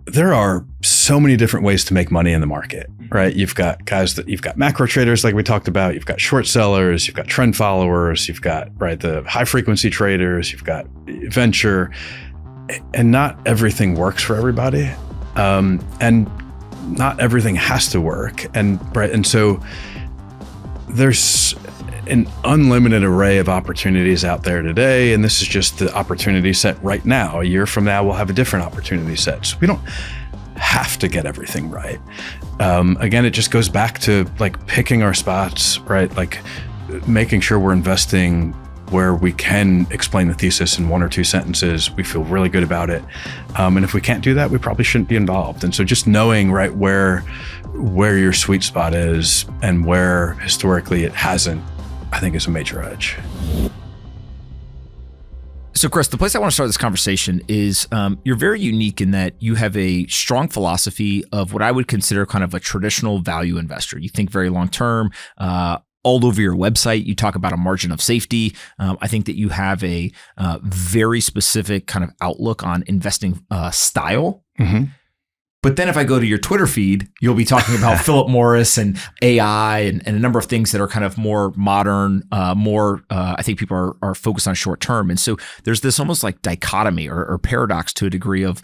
there are so many different ways to make money in the market, right? You've got you've got macro traders like we talked about, you've got short sellers, you've got trend followers, you've got, right, the high frequency traders, you've got venture, and not everything works for everybody. And not everything has to work. And so there's an unlimited array of opportunities out there today. And this is just the opportunity set right now. A year from now, we'll have a different opportunity set. So we don't have to get everything right. Again, it just goes back to like picking our spots, right? Like making sure we're investing where we can explain the thesis in one or two sentences. We feel really good about it. And if we can't do that, we probably shouldn't be involved. And so just knowing, right, where your sweet spot is and where historically it hasn't, I think is a major edge. So Chris, the place I want to start this conversation is you're very unique in that you have a strong philosophy of what I would consider kind of a traditional value investor. You think very long-term. All over your website, you talk about a margin of safety. I think that you have a very specific kind of outlook on investing style. Mm-hmm. But then if I go to your Twitter feed, you'll be talking about Philip Morris and AI and a number of things that are kind of more modern, I think people are focused on short term. And so there's this almost like dichotomy or paradox to a degree of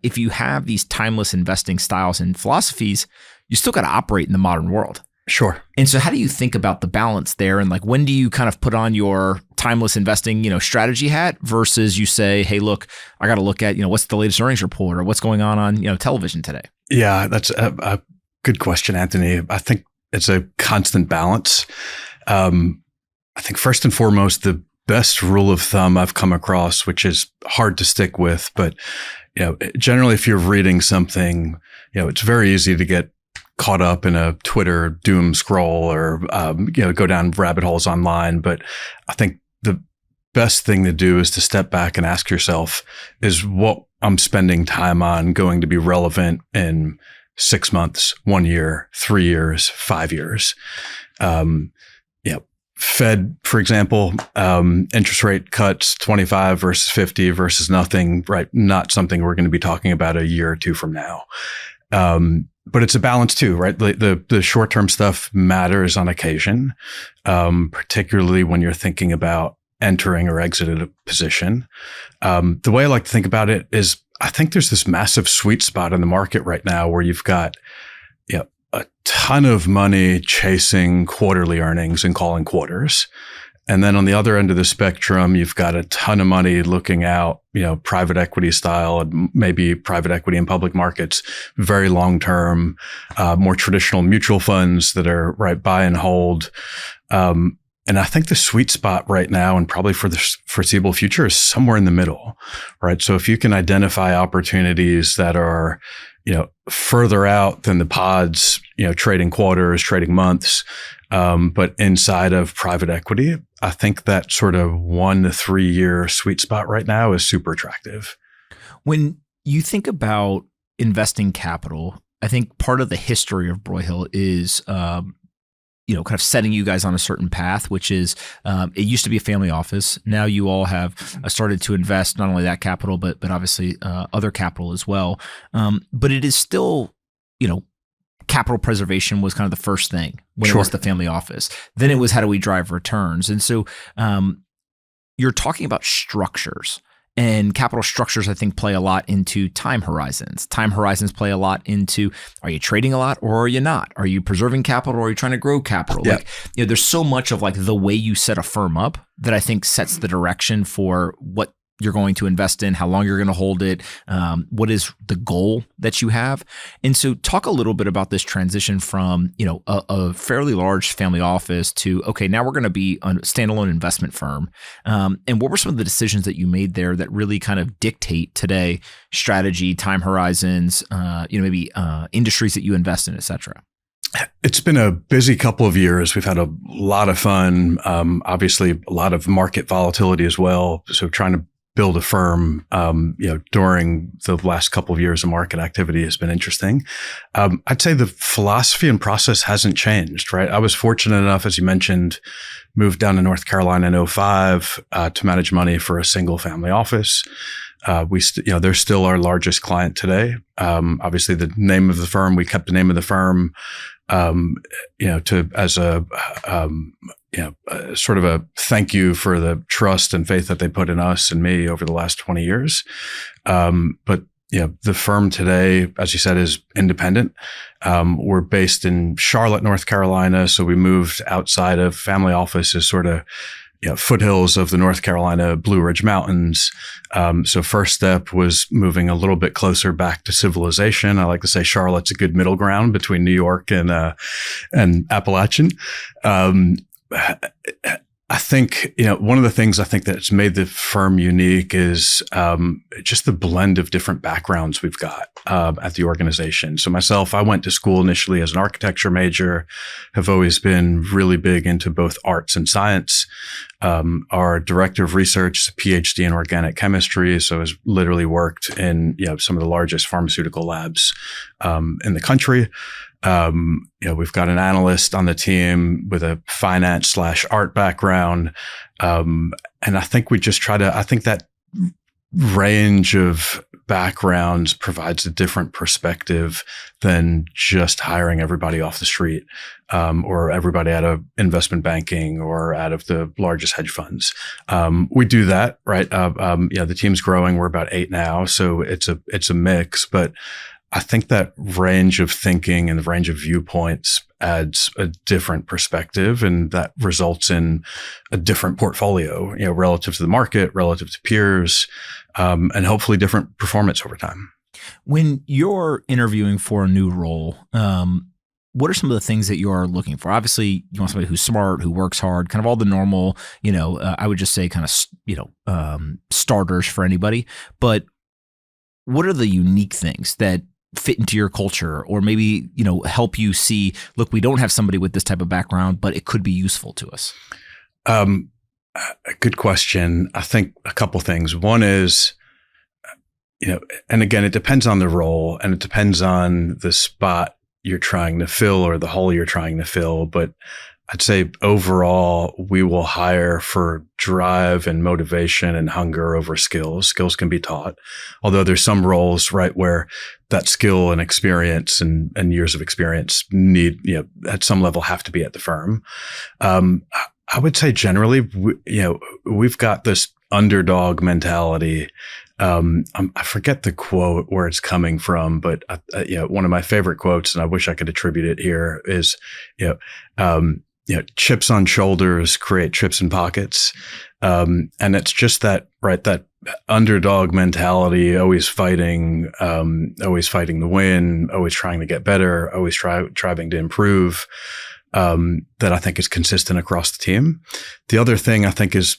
if you have these timeless investing styles and philosophies, you still got to operate in the modern world. Sure. And so how do you think about the balance there? And like, when do you kind of put on your timeless investing, strategy hat versus you say, hey, look, I got to look at, what's the latest earnings report or what's going on, television today? Yeah, that's a good question, Anthony. I think it's a constant balance. I think first and foremost, the best rule of thumb I've come across, which is hard to stick with, but, generally if you're reading something, it's very easy to get caught up in a Twitter doom scroll or, go down rabbit holes online. But I think the best thing to do is to step back and ask yourself, is what I'm spending time on going to be relevant in 6 months, 1 year, 3 years, 5 years? Fed, for example, interest rate cuts 25 versus 50 versus nothing, right? Not something we're going to be talking about a year or two from now. But it's a balance too, right? The short-term stuff matters on occasion, particularly when you're thinking about entering or exiting a position. The way I like to think about it is I think there's this massive sweet spot in the market right now where you've got a ton of money chasing quarterly earnings and calling quarters. And then on the other end of the spectrum, you've got a ton of money looking out, private equity style, and maybe private equity in public markets, very long term, more traditional mutual funds that are right buy and hold. And I think the sweet spot right now, and probably for the foreseeable future, is somewhere in the middle, right? So if you can identify opportunities that are, further out than the pods, trading quarters, trading months, but inside of private equity, I think that sort of 1 to 3 year sweet spot right now is super attractive. When you think about investing capital, I think part of the history of Broyhill is, kind of setting you guys on a certain path, which is it used to be a family office. Now you all have started to invest not only that capital, but obviously other capital as well. But it is still, capital preservation was kind of the first thing when Sure. It was the family office. Then it was, how do we drive returns? And so you're talking about structures. And capital structures, I think, play a lot into time horizons. Time horizons play a lot into, are you trading a lot or are you not? Are you preserving capital or are you trying to grow capital? Yeah. There's so much of like the way you set a firm up that I think sets the direction for what you're going to invest in, how long you're going to hold it, what is the goal that you have. And so talk a little bit about this transition from, a fairly large family office to, okay, now we're going to be a standalone investment firm. And what were some of the decisions that you made there that really kind of dictate today strategy, time horizons, maybe industries that you invest in, et cetera? It's been a busy couple of years. We've had a lot of fun, obviously a lot of market volatility as well. So trying to build a firm, during the last couple of years of market activity has been interesting. I'd say the philosophy and process hasn't changed, right? I was fortunate enough, as you mentioned, moved down to North Carolina in 2005 to manage money for a single family office. They're still our largest client today. Obviously the name of the firm, we kept the name of the firm, sort of a thank you for the trust and faith that they put in us and me over the last 20 years. But the firm today, as you said, is independent. We're based in Charlotte, North Carolina. So we moved outside of family office is sort of, foothills of the North Carolina Blue Ridge Mountains. So first step was moving a little bit closer back to civilization. I like to say Charlotte's a good middle ground between New York and Appalachian. I think, one of the things I think that's made the firm unique is just the blend of different backgrounds we've got at the organization. So myself, I went to school initially as an architecture major, have always been really big into both arts and science. Our director of research is a PhD in organic chemistry, so has literally worked in some of the largest pharmaceutical labs in the country. We've got an analyst on the team with a finance/art background. And I think I think that range of backgrounds provides a different perspective than just hiring everybody off the street, or everybody out of investment banking or out of the largest hedge funds. We do that, right? The team's growing. We're about 8 now. So it's a mix, but I think that range of thinking and the range of viewpoints adds a different perspective, and that results in a different portfolio, relative to the market, relative to peers, and hopefully different performance over time. When you're interviewing for a new role, what are some of the things that you're looking for? Obviously, you want somebody who's smart, who works hard, kind of all the normal, I would just say kind of, starters for anybody. But what are the unique things that fit into your culture, or maybe, help you see, look, we don't have somebody with this type of background, but it could be useful to us? A good question. I think a couple things. One is, and again, it depends on the role and it depends on the spot you're trying to fill or the hole you're trying to fill. But I'd say overall, we will hire for drive and motivation and hunger over skills. Skills can be taught, although there's some roles, right, where that skill and experience and years of experience need, at some level have to be at the firm. I would say generally, we've got this underdog mentality. I forget the quote where it's coming from, but one of my favorite quotes, and I wish I could attribute it here, is, chips on shoulders create trips in pockets. And it's just that, right, that underdog mentality, always fighting the win, always trying to get better, always striving to improve, that I think is consistent across the team. The other thing I think is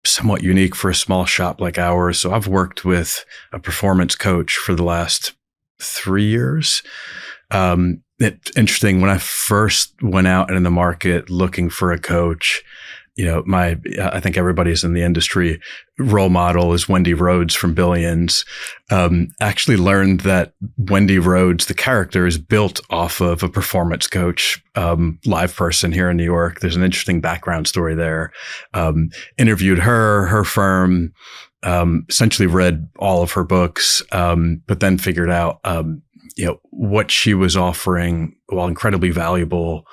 somewhat unique for a small shop like ours. So I've worked with a performance coach for the last 3 years. It's interesting. When I first went out in the market looking for a coach, I think everybody's in the industry role model is Wendy Rhodes from Billions. Actually learned that Wendy Rhodes, the character, is built off of a performance coach, live person here in New York. There's an interesting background story there. Interviewed her firm, essentially read all of her books, but then figured out, what she was offering, while incredibly valuable,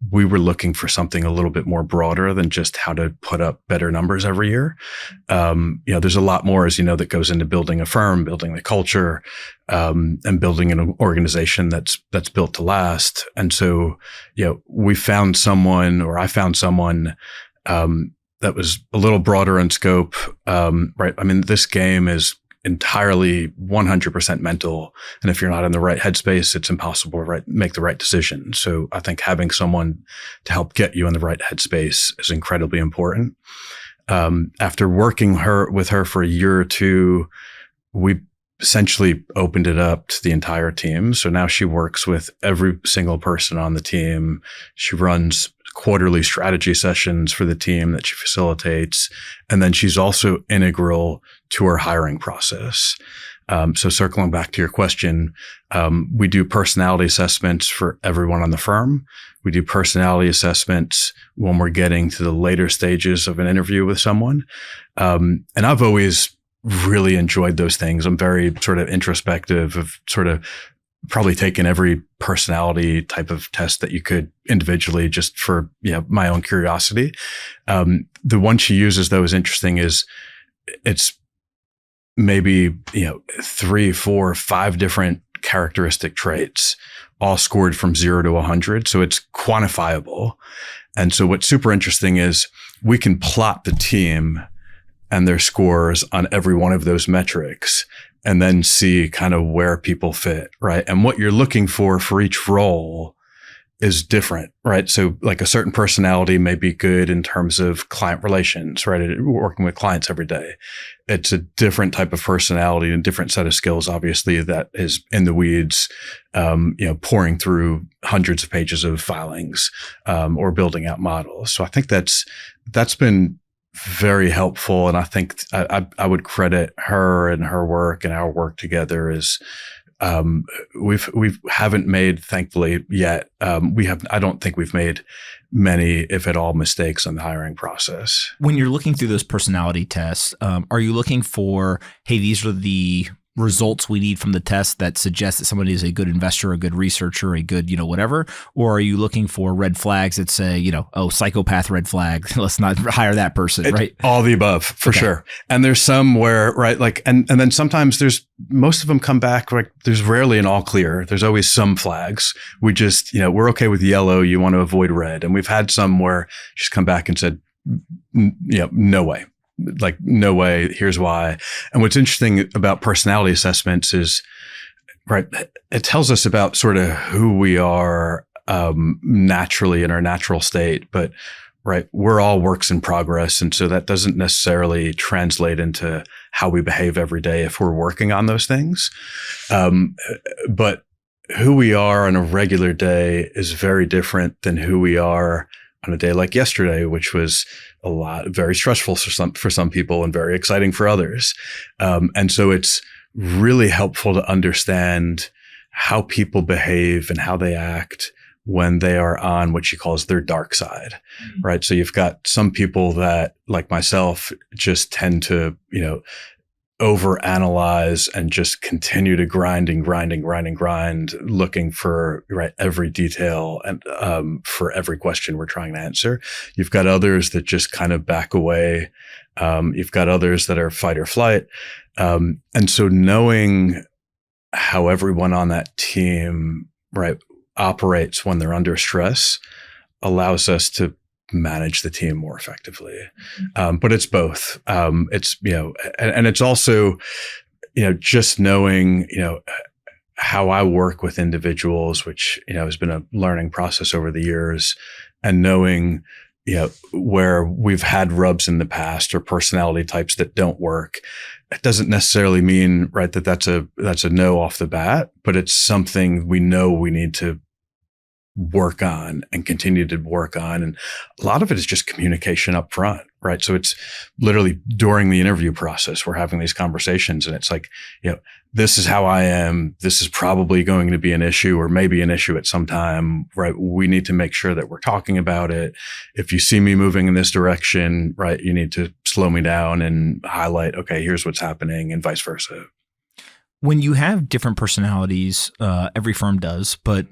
we were looking for something a little bit more broader than just how to put up better numbers every year. There's a lot more, as you know, that goes into building a firm, building the culture, and building an organization that's built to last. And so, I found someone, that was a little broader in scope. Right. I mean, this game is entirely 100% mental. And if you're not in the right headspace, it's impossible to make the right decision. So I think having someone to help get you in the right headspace is incredibly important. After working with her for a year or two, we essentially opened it up to the entire team. So now she works with every single person on the team. She runs quarterly strategy sessions for the team that she facilitates. And then she's also integral to our hiring process. So circling back to your question, we do personality assessments for everyone on the firm. We do personality assessments when we're getting to the later stages of an interview with someone. And I've always really enjoyed those things. I'm very sort of introspective, of sort of probably taken every personality type of test that you could individually, just for, my own curiosity. The one she uses though is interesting. It's maybe, 3, 4, 5 different characteristic traits, all scored from 0 to 100. So it's quantifiable. And so what's super interesting is we can plot the team and their scores on every one of those metrics, and then see kind of where people fit, right? And what you're looking for each role is different, right? So like a certain personality may be good in terms of client relations, right? Working with clients every day. It's a different type of personality and different set of skills, obviously, that is in the weeds, pouring through hundreds of pages of filings, or building out models. So I think that's been very helpful. And I think I would credit her and her work and our work together as, we haven't made, thankfully yet. I don't think we've made many, if at all, mistakes on the hiring process. When you're looking through those personality tests, are you looking for, hey, these are the results we need from the test that suggest that somebody is a good investor, a good researcher, a good, whatever? Or are you looking for red flags that say, psychopath red flag, let's not hire that person, right? All the above, for sure. And there's some where, right, like, and then sometimes most of them come back, like there's rarely an all clear. There's always some flags. We just, we're okay with yellow. You want to avoid red. And we've had some where she's come back and said, no way. Like, no way, here's why. And what's interesting about personality assessments is, right, it tells us about sort of who we are naturally in our natural state, but right, we're all works in progress. And so that doesn't necessarily translate into how we behave every day if we're working on those things. But who we are on a regular day is very different than who we are on a day like yesterday, which was very stressful for some people and very exciting for others. And so it's really helpful to understand how people behave and how they act when they are on what she calls their dark side, right? So you've got some people that, like myself, just tend to, overanalyze and just continue to grind, looking for every detail and for every question we're trying to answer. You've got others that just kind of back away. You've got others that are fight or flight. And so knowing how everyone on that team, operates when they're under stress allows us to manage the team more effectively. But it's both. It's, and it's also, just knowing, how I work with individuals, which, has been a learning process over the years, and knowing, where we've had rubs in the past or personality types that don't work. It doesn't necessarily mean, right, that's a no off the bat, but it's something we know we need to work on and continue to work on. And a lot of it is just communication up front, right? So it's literally during the interview process, we're having these conversations, and it's like, this is how I am. This is probably going to be an issue, or maybe an issue at some time, right? We need to make sure that we're talking about it. If you see me moving in this direction, right, you need to slow me down and highlight, okay, here's what's happening, and vice versa. When you have different personalities, every firm does, but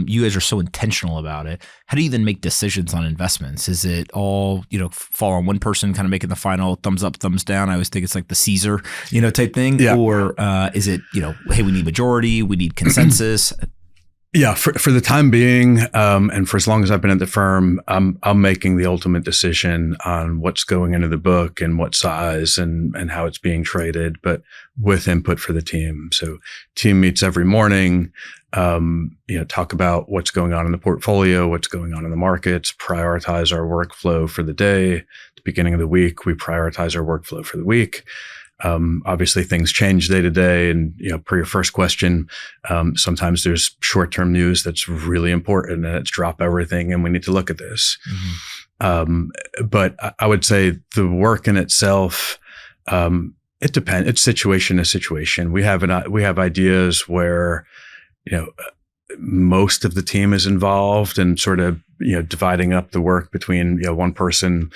you guys are so intentional about it. How do you then make decisions on investments? Is it all, fall on one person kind of making the final thumbs up, thumbs down? I always think it's like the Caesar, type thing. Yeah. Or is it, hey, we need majority, we need consensus? Yeah, for the time being, and for as long as I've been at the firm, I'm making the ultimate decision on what's going into the book and what size and how it's being traded, but with input for the team. So team meets every morning, talk about what's going on in the portfolio, what's going on in the markets, prioritize our workflow for the day. At the beginning of the week, we prioritize our workflow for the week. Obviously things change day to day, and, per your first question, sometimes there's short-term news that's really important and it's drop everything and we need to look at this. But I would say the work in itself, it depends. It's situation to situation. We have ideas where, most of the team is involved and sort of, dividing up the work between, one person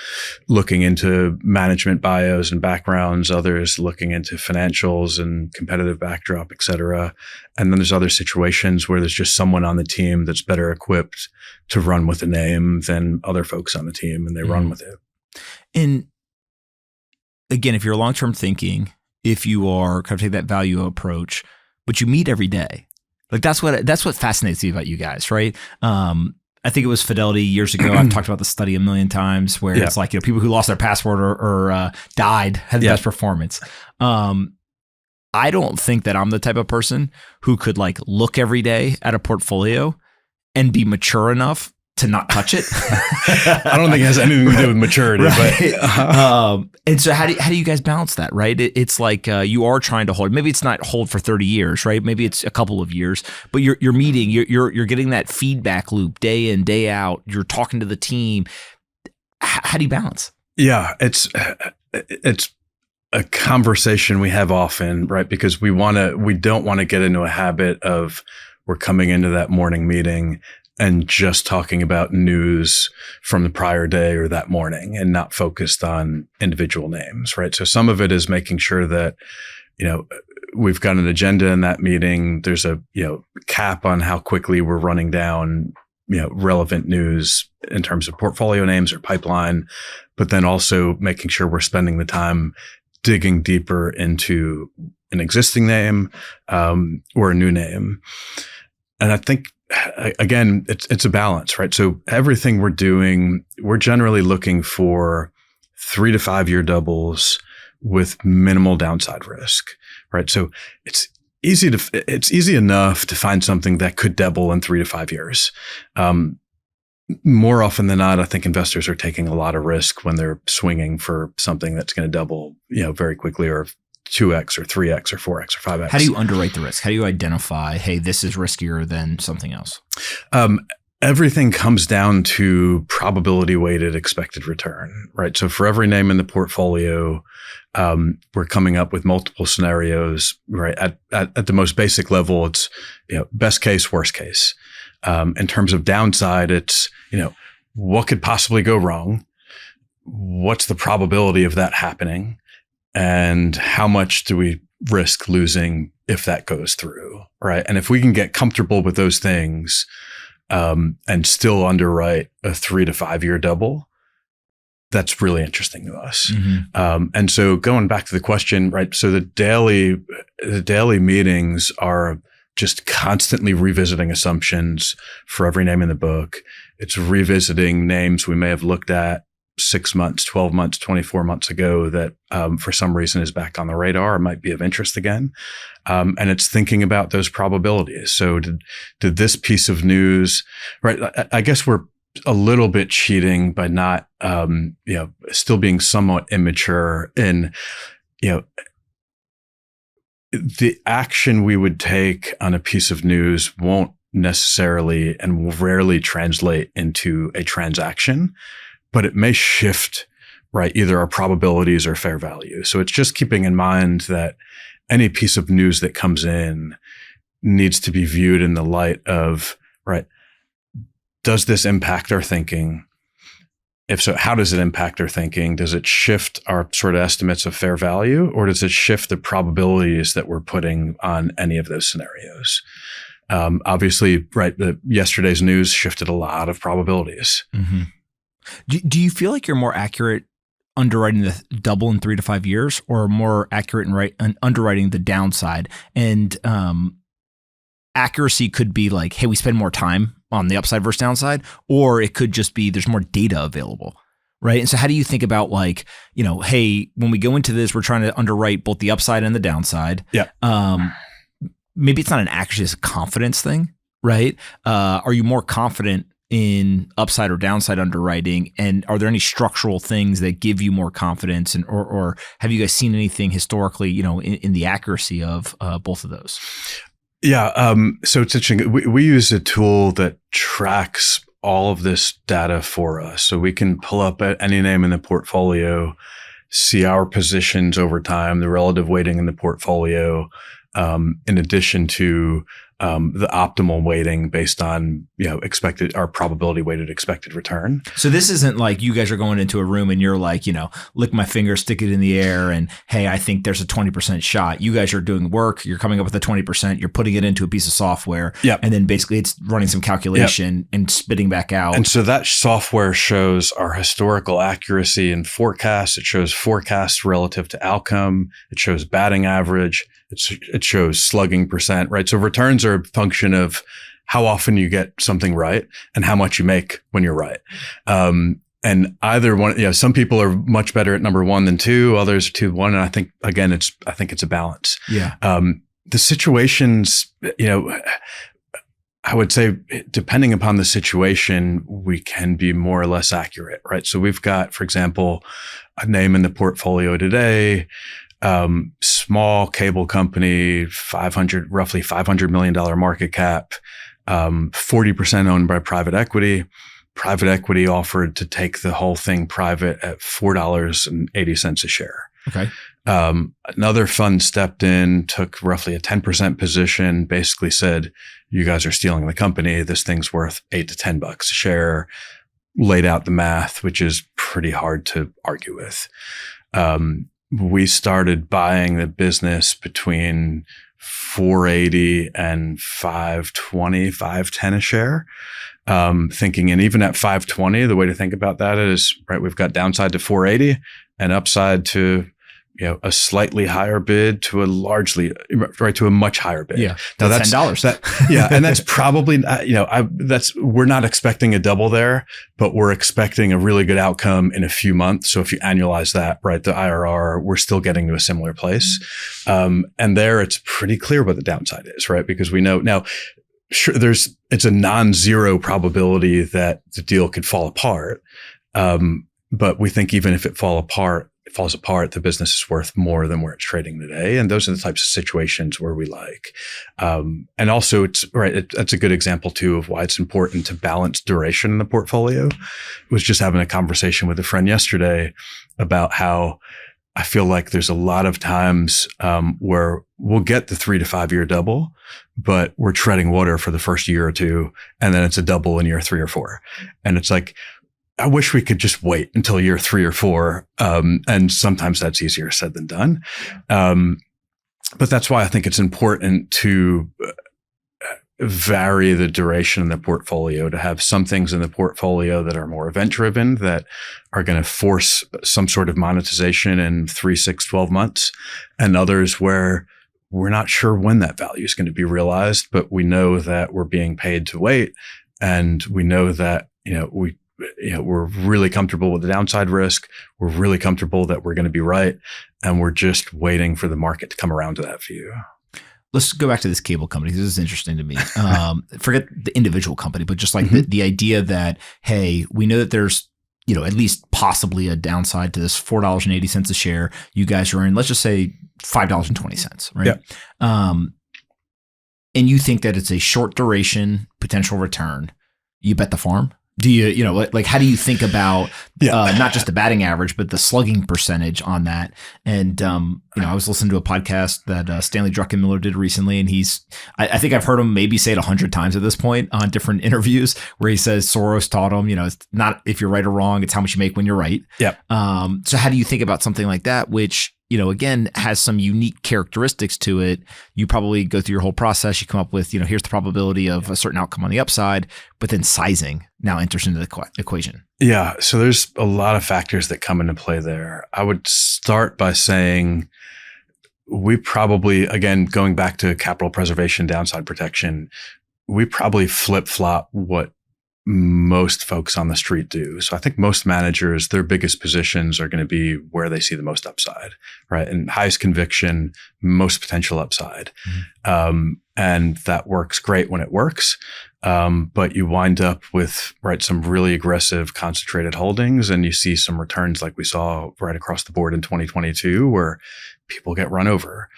looking into management bios and backgrounds, others looking into financials and competitive backdrop, et cetera. And then there's other situations where there's just someone on the team that's better equipped to run with a name than other folks on the team, and they run with it. And again, if you're long-term thinking, if you are kind of take that value approach, but you meet every day, like that's what fascinates me about you guys, right? I think it was Fidelity years ago. I've talked about the study a million times where it's like, people who lost their passport or died had the best performance. I don't think that I'm the type of person who could like look every day at a portfolio and be mature enough to not touch it. I don't think it has anything to do with maturity, right? But and so how do you guys balance that, right? It's like you are trying to hold. Maybe it's not hold for 30 years, right? Maybe it's a couple of years, but you're meeting, you're getting that feedback loop day in, day out. You're talking to the team. How do you balance? Yeah, it's a conversation we have often, right? Because we don't want to get into a habit of we're coming into that morning meeting and just talking about news from the prior day or that morning and not focused on individual names, right? So some of it is making sure that, we've got an agenda in that meeting. There's a, cap on how quickly we're running down, relevant news in terms of portfolio names or pipeline, but then also making sure we're spending the time digging deeper into an existing name, or a new name. And I think, again, it's a balance, right? So everything we're doing, we're generally looking for 3 to 5 year doubles with minimal downside risk, right? So it's easy enough to find something that could double in 3 to 5 years. More often than not, I think investors are taking a lot of risk when they're swinging for something that's going to double, very quickly, or 2x or 3x or 4x or 5x. How do you underwrite the risk? How do you identify, hey, this is riskier than something else? Everything comes down to probability weighted expected return, right? So for every name in the portfolio, we're coming up with multiple scenarios, right? At the most basic level, it's, best case, worst case. In terms of downside, it's, what could possibly go wrong? What's the probability of that happening? And how much do we risk losing if that goes through, right? And if we can get comfortable with those things, and still underwrite a 3 to 5 year double, that's really interesting to us. Mm-hmm. And so going back to the question, right? So the daily meetings are just constantly revisiting assumptions for every name in the book. It's revisiting names we may have looked at 6 months, 12 months, 24 months ago that for some reason is back on the radar or might be of interest again. And it's thinking about those probabilities. So did this piece of news, right? I guess we're a little bit cheating by not, still being somewhat immature in, the action we would take on a piece of news won't necessarily and will rarely translate into a transaction, but it may shift, right, either our probabilities or fair value. So it's just keeping in mind that any piece of news that comes in needs to be viewed in the light of, right, does this impact our thinking? If so, how does it impact our thinking? Does it shift our sort of estimates of fair value, or does it shift the probabilities that we're putting on any of those scenarios? Obviously, right, yesterday's news shifted a lot of probabilities. Mm-hmm. Do you feel like you're more accurate underwriting the double in 3 to 5 years, or more accurate in underwriting the downside? And accuracy could be like, hey, we spend more time on the upside versus downside, or it could just be there's more data available, right? And so how do you think about like, hey, when we go into this, we're trying to underwrite both the upside and the downside. Yeah. Maybe it's not an accuracy, it's a confidence thing, right? Are you more confident in upside or downside underwriting? And are there any structural things that give you more confidence? And or have you guys seen anything historically, in the accuracy of both of those? Yeah. So it's interesting. We use a tool that tracks all of this data for us. So we can pull up any name in the portfolio, see our positions over time, the relative weighting in the portfolio, in addition to the optimal weighting based on, expected or probability weighted expected return. So this isn't like you guys are going into a room and you're like, lick my finger, stick it in the air, and hey, I think there's a 20% shot. You guys are doing work. You're coming up with a 20%. You're putting it into a piece of software. Yep. And then basically it's running some calculation and spitting back out. And so that software shows our historical accuracy and forecasts. It shows forecasts relative to outcome. It shows batting average. It shows slugging percent, right? So returns are a function of how often you get something right and how much you make when you're right. And either one, some people are much better at number one than two, others are 2-1. And I think, again, it's a balance. Yeah. The situations, I would say, depending upon the situation, we can be more or less accurate, right? So we've got, for example, a name in the portfolio today, small cable company, roughly $500 million market cap, 40% owned by private equity. Private equity offered to take the whole thing private at $4.80 a share. Okay. Another fund stepped in, took roughly a 10% position, basically said, you guys are stealing the company. This thing's worth $8 to $10 a share, laid out the math, which is pretty hard to argue with. We started buying the business between $4.80 and $5.20, $5.10 a share. Thinking, and even at $5.20, the way to think about that is, right, we've got downside to $4.80 and upside to, a slightly higher bid to a much higher bid. Yeah. Now that's $10. Yeah. And that's probably, we're not expecting a double there, but we're expecting a really good outcome in a few months. So if you annualize that, right, the IRR, we're still getting to a similar place. And there it's pretty clear what the downside is, right? Because we know now, sure, it's a non-zero probability that the deal could fall apart. But we think even if it falls apart, the business is worth more than where it's trading today. And those are the types of situations where we like. And also that's a good example too of why it's important to balance duration in the portfolio. I was just having a conversation with a friend yesterday about how I feel like there's a lot of times where we'll get the 3 to 5 year double, but we're treading water for the first year or two, and then it's a double in year 3 or 4. And it's like, I wish we could just wait until year 3 or 4. And sometimes that's easier said than done. But that's why I think it's important to vary the duration in the portfolio, to have some things in the portfolio that are more event driven, that are going to force some sort of monetization in 3, 6, 12 months, and others where we're not sure when that value is going to be realized, but we know that we're being paid to wait. And we know that, we're really comfortable with the downside risk. We're really comfortable that we're going to be right. And we're just waiting for the market to come around to that view. Let's go back to this cable company. This is interesting to me. Forget the individual company, but just like the idea that, hey, we know that there's, at least possibly a downside to this $4.80 a share. You guys are in, let's just say $5.20, right? Yeah. And you think that it's a short duration potential return. You bet the farm. Do you, how do you think about not just the batting average, but the slugging percentage on that? And, I was listening to a podcast that Stanley Druckenmiller did recently, and I think I've heard him maybe say it 100 times at this point on different interviews where he says Soros taught him, it's not if you're right or wrong, it's how much you make when you're right. Yeah. So how do you think about something like that, which, again, has some unique characteristics to it? You probably go through your whole process. You come up with, here's the probability of a certain outcome on the upside, but then sizing now enters into the equation. Yeah. So there's a lot of factors that come into play there. I would start by saying we probably, again, going back to capital preservation, downside protection, we probably flip-flop what most folks on the street do. So I think most managers, their biggest positions are going to be where they see the most upside, right? And highest conviction, most potential upside. And that works great when it works. But you wind up with, some really aggressive concentrated holdings, and you see some returns like we saw right across the board in 2022 where people get run over.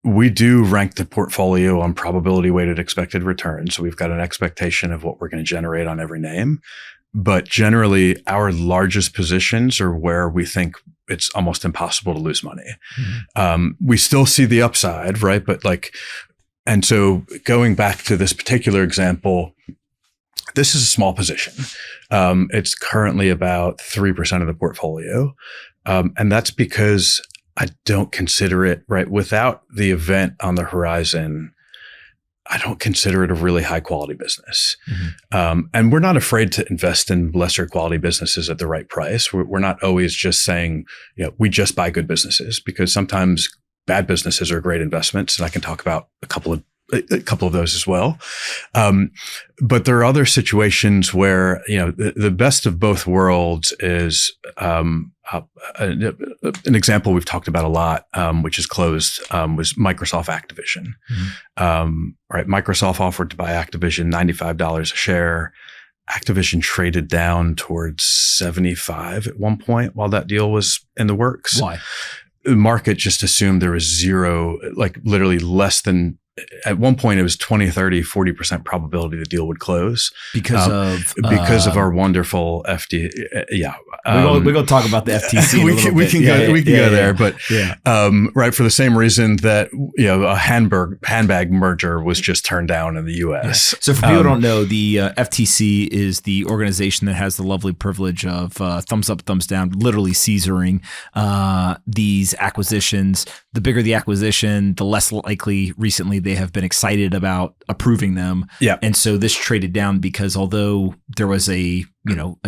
We do rank the portfolio on probability weighted expected return. So we've got an expectation of what we're going to generate on every name. But generally, our largest positions are where we think it's almost impossible to lose money. We still see the upside, right? But And so going back to this particular example, this is a small position. It's currently about 3% of the portfolio. And that's because I don't consider it, right, without the event on the horizon, I don't consider it a really high quality business. And we're not afraid to invest in lesser quality businesses at the right price. We're not always just saying, we just buy good businesses, because sometimes bad businesses are great investments. And I can talk about a couple of those as well. But there are other situations where, the best of both worlds is, an example we've talked about a lot, which is closed, was Microsoft Activision. Right. Microsoft offered to buy Activision $95 a share. Activision traded down towards 75 at one point while that deal was in the works. Why? The market just assumed there was zero, like literally less than, at one point it was 20, 30, 40% probability the deal would close. Because of our wonderful FD. We're going to talk about the FTC. We can go there, but right, for the same reason that, a handbag merger was just turned down in the US. So for people who don't know, the FTC is the organization that has the lovely privilege of thumbs up, thumbs down, literally Caesaring these acquisitions. The bigger the acquisition, the less likely recently they have been excited about approving them. Yeah. And so this traded down because although there was a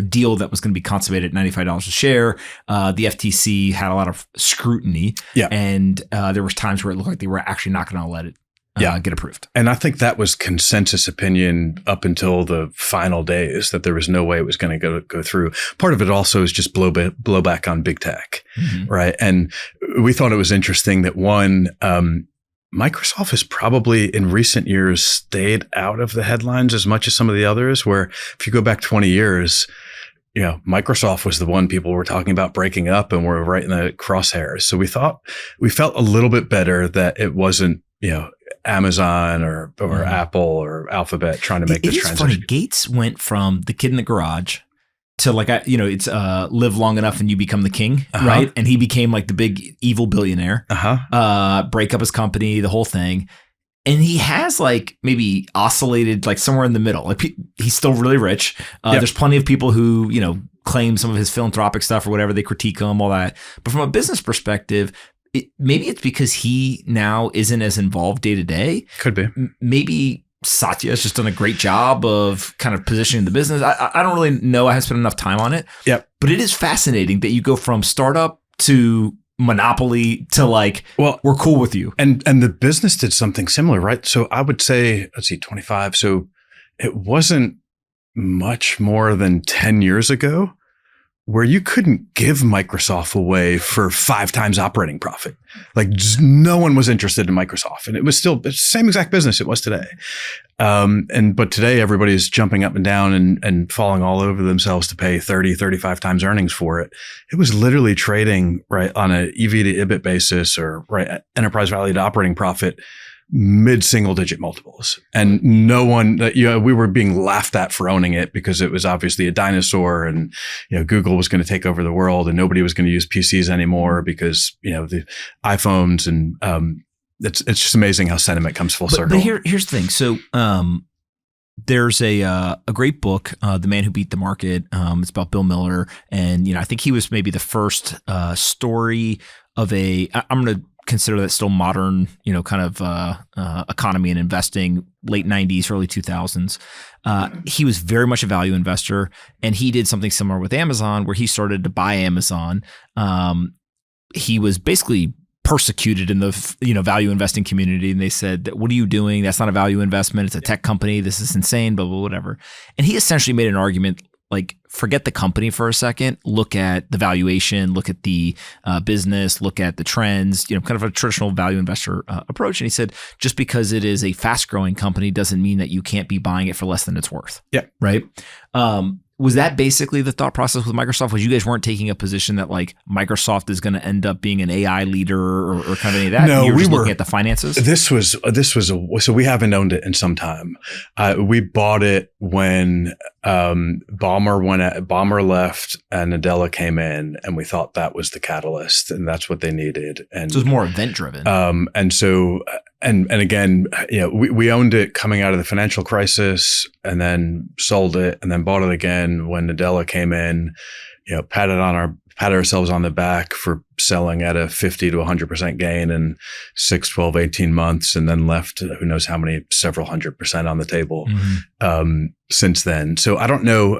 deal that was going to be consummated at $95 a share, the FTC had a lot of scrutiny. Yeah. And there was times where it looked like they were actually not going to let it get approved. And I think that was consensus opinion up until the final days, that there was no way it was going to go through. Part of it also is just blowback on big tech, right? And we thought it was interesting that Microsoft has probably in recent years stayed out of the headlines as much as some of the others, where if you go back 20 years, Microsoft was the one people were talking about breaking up, and we're right in the crosshairs. So we felt a little bit better that it wasn't, Amazon or Apple or Alphabet trying to make this transition. Funny. Gates went from the kid in the garage to it's live long enough and you become the king, right? And he became like the big evil billionaire, break up his company, the whole thing. And he has like maybe oscillated like somewhere in the middle. Like he's still really rich. There's plenty of people who, claim some of his philanthropic stuff or whatever. They critique him, all that. But from a business perspective, maybe it's because he now isn't as involved day to day. Could be. Maybe Satya has just done a great job of kind of positioning the business. I don't really know. I haven't spent enough time on it. Yep. But it is fascinating that you go from startup to monopoly to we're cool with you. And the business did something similar, right? So I would say, 25. So it wasn't much more than 10 years ago where you couldn't give Microsoft away for 5 times operating profit. Like no one was interested in Microsoft, and it was still the same exact business it was today. But today everybody's jumping up and down and falling all over themselves to pay 30, 35 times earnings for it. It was literally trading right on a EV to EBIT basis, or right enterprise value to operating profit, mid-single digit multiples. And no one, we were being laughed at for owning it because it was obviously a dinosaur, and, Google was going to take over the world and nobody was going to use PCs anymore because, the iPhones, and it's just amazing how sentiment comes full circle. But here's the thing. So, there's a great book, The Man Who Beat the Market. It's about Bill Miller. And, I think he was maybe the first story of I'm going to consider that still modern, kind of economy and investing, late 90s, early 2000s. He was very much a value investor, and he did something similar with Amazon where he started to buy Amazon. He was basically persecuted in the value investing community, and they said, what are you doing? That's not a value investment. It's a tech company. This is insane, blah, blah, whatever. And he essentially made an argument like, forget the company for a second, look at the valuation, look at the business, look at the trends, kind of a traditional value investor approach. And he said, just because it is a fast growing company doesn't mean that you can't be buying it for less than it's worth. Yeah. Right. Was that basically the thought process with Microsoft? Was you guys weren't taking a position that like Microsoft is going to end up being an AI leader or kind of any of that? No, you were just looking at the finances. So we haven't owned it in some time. We bought it when Ballmer left and Nadella came in, and we thought that was the catalyst, and that's what they needed. And so it was more event driven. And so and again, we owned it coming out of the financial crisis, and then sold it, and then bought it again when Nadella came in. Patted ourselves on the back for selling at a 50 to 100% gain in 6, 12, 18 months, and then left who knows how many, several 100% on the table since then. So I don't know.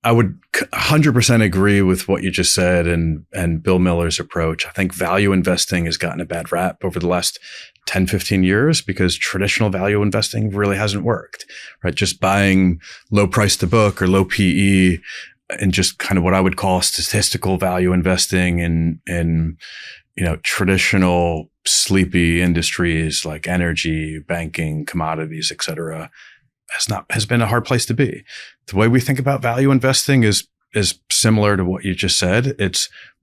I would 100% agree with what you just said and Bill Miller's approach. I think value investing has gotten a bad rap over the last 10, 15 years because traditional value investing really hasn't worked, right? Just buying low price to book or low PE and just kind of what I would call statistical value investing in traditional sleepy industries like energy, banking, commodities, et cetera, has been a hard place to be. The way we think about value investing is similar to what you just said.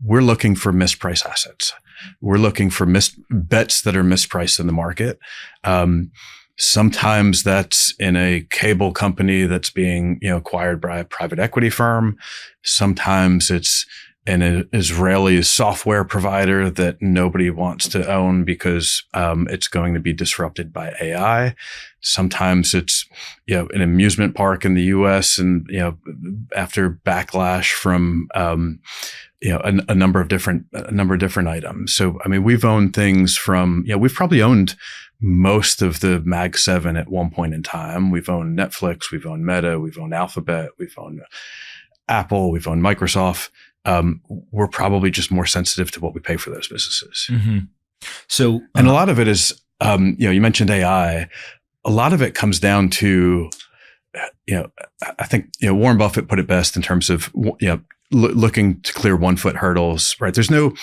We're looking for mispriced assets. We're looking for bets that are mispriced in the market. Sometimes that's in a cable company that's being acquired by a private equity firm. Sometimes it's in an Israeli software provider that nobody wants to own because it's going to be disrupted by AI. Sometimes it's an amusement park in the U.S. and after backlash from a number of different items. So I mean, we've owned things from we've probably owned most of the Mag 7 at one point in time. We've owned Netflix, we've owned Meta, we've owned Alphabet, we've owned Apple, we've owned Microsoft. We're probably just more sensitive to what we pay for those businesses. Mm-hmm. So, and a lot of it is, you mentioned AI. A lot of it comes down to, I think, Warren Buffett put it best in terms of, looking to clear 1 foot hurdles, right? There's no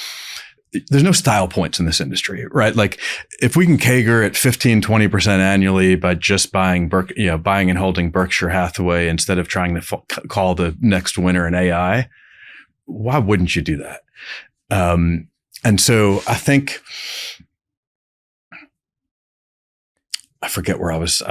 style points in this industry, right? Like if we can CAGR at 15, 20% annually by just buying and holding Berkshire Hathaway instead of trying to call the next winner in AI, why wouldn't you do that? And so I think, I forget where I was.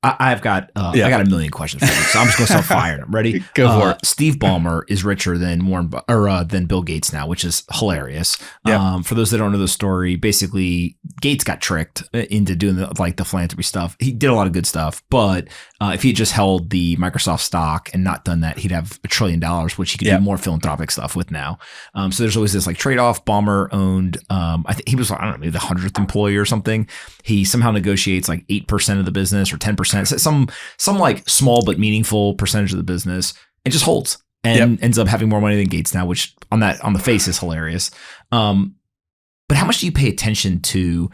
I've got I got a million questions for you, so I'm just going to start firing them. Ready? Go for it. Steve Ballmer is richer than than Bill Gates now, which is hilarious. Yep. For those that don't know the story, basically Gates got tricked into doing the philanthropy stuff. He did a lot of good stuff, but if he had just held the Microsoft stock and not done that, he'd have $1 trillion, which he could do more philanthropic stuff with now. So there's always this trade-off. Ballmer owned, I think he was, I don't know, maybe the 100th employee or something. He somehow negotiates 8% of the business or 10%. Some small but meaningful percentage of the business, and just holds and ends up having more money than Gates now, which on the face is hilarious. But how much do you pay attention to,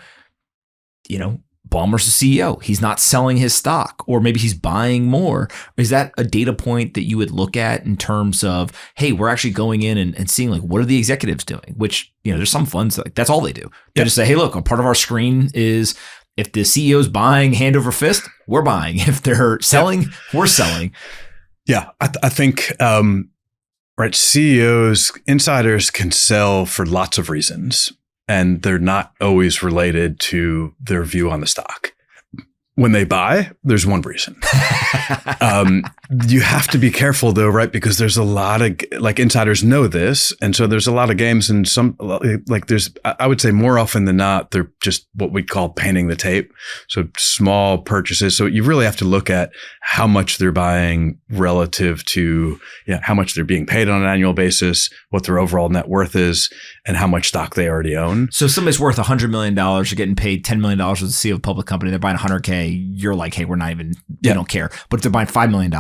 Ballmer's the CEO? He's not selling his stock, or maybe he's buying more. Is that a data point that you would look at in terms of, hey, we're actually going in and seeing what are the executives doing? Which, there's some funds that's all they do. They just say, hey, look, a part of our screen is, if the CEO's buying hand over fist, we're buying. If they're selling, we're selling. Yeah, I think, right, CEOs, insiders can sell for lots of reasons, and they're not always related to their view on the stock. When they buy, there's one reason. You have to be careful though, right? Because there's a lot of insiders know this. And so there's a lot of games, and I would say more often than not, they're just what we call painting the tape. So small purchases. So you really have to look at how much they're buying relative to how much they're being paid on an annual basis, what their overall net worth is, and how much stock they already own. So if somebody's worth $100 million, you're getting paid $10 million as the CEO of a public company, they're buying $100K. You're like, hey, we're not even, we don't care. But if they're buying $5 million,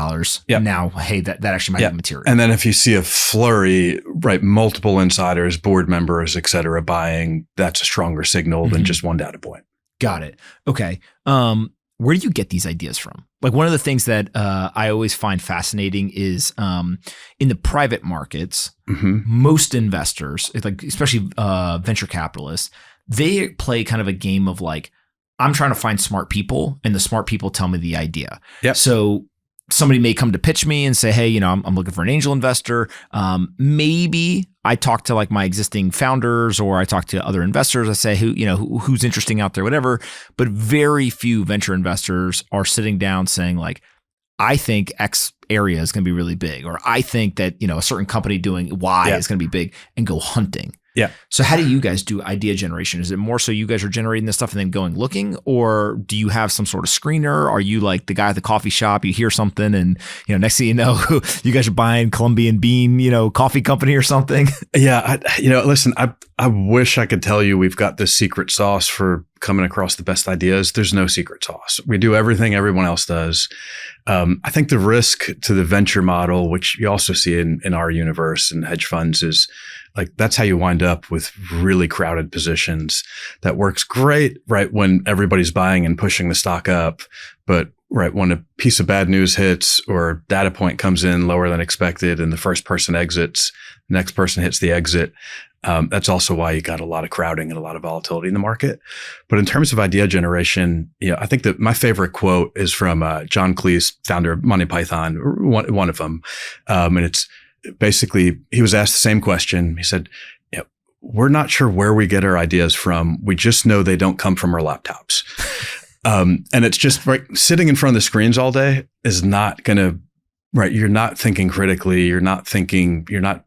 now, hey, that actually might be material. And then if you see a flurry, right, multiple insiders, board members, et cetera, buying, that's a stronger signal than just one data point. Got it. Okay. Where do you get these ideas from? One of the things that I always find fascinating is in the private markets, most investors, especially venture capitalists, they play kind of a game of I'm trying to find smart people, and the smart people tell me the idea. Yep. So somebody may come to pitch me and say, hey, I'm looking for an angel investor. Maybe I talk to my existing founders, or I talk to other investors. I say, who's interesting out there, whatever. But very few venture investors are sitting down saying I think X area is going to be really big, or I think that, a certain company doing Y is going to be big, and go hunting. Yeah. So how do you guys do idea generation? Is it more so you guys are generating this stuff and then going looking, or do you have some sort of screener? Are you like the guy at the coffee shop, you hear something and, next thing you know, you guys are buying Colombian Bean, coffee company or something? Yeah. Listen, I wish I could tell you we've got this secret sauce for coming across the best ideas. There's no secret sauce. We do everything everyone else does. I think the risk to the venture model, which you also see in our universe and hedge funds, is like, that's how you wind up with really crowded positions. That works great, right, when everybody's buying and pushing the stock up. But right when a piece of bad news hits or data point comes in lower than expected and the first person exits, the next person hits the exit. That's also why you got a lot of crowding and a lot of volatility in the market. But in terms of idea generation, I think that my favorite quote is from John Cleese, founder of Monty Python, one of them. And it's basically, he was asked the same question. He said, we're not sure where we get our ideas from. We just know they don't come from our laptops. And it's just right, sitting in front of the screens all day is not going to, right. You're not thinking critically. You're not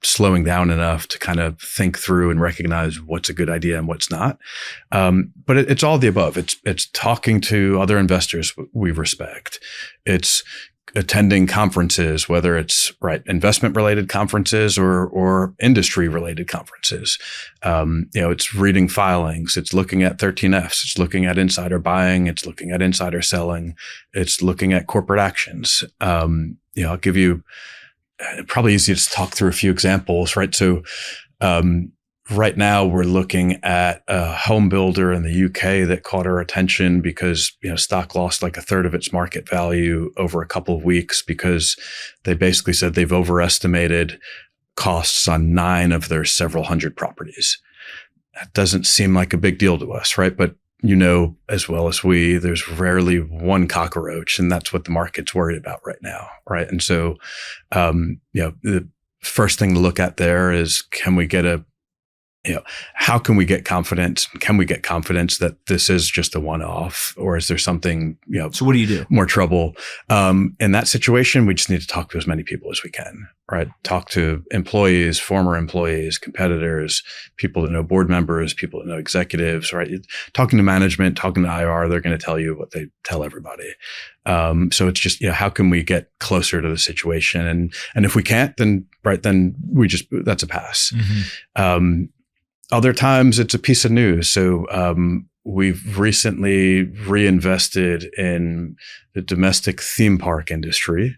slowing down enough to kind of think through and recognize what's a good idea and what's not. But it's all the above. It's talking to other investors we respect. It's attending conferences, whether it's investment related conferences or industry related conferences. It's reading filings. It's looking at 13Fs. It's looking at insider buying. It's looking at insider selling. It's looking at corporate actions. I'll give you probably easy to talk through a few examples, right? So, right now we're looking at a home builder in the UK that caught our attention because, stock lost like a third of its market value over a couple of weeks because they basically said they've overestimated costs on 9 of their several hundred properties. That doesn't seem like a big deal to us, right? But as well as we, there's rarely one cockroach, and that's what the market's worried about right now, right? And so, the first thing to look at there is, how can we get confidence? Can we get confidence that this is just a one-off, or is there something, So what do you do? More trouble? In that situation, we just need to talk to as many people as we can, right? Talk to employees, former employees, competitors, people that know board members, people that know executives, right? Talking to management, talking to IR, they're going to tell you what they tell everybody. So it's just, how can we get closer to the situation? And if we can't, then that's a pass. Mm-hmm. Other times it's a piece of news. So we've recently reinvested in the domestic theme park industry.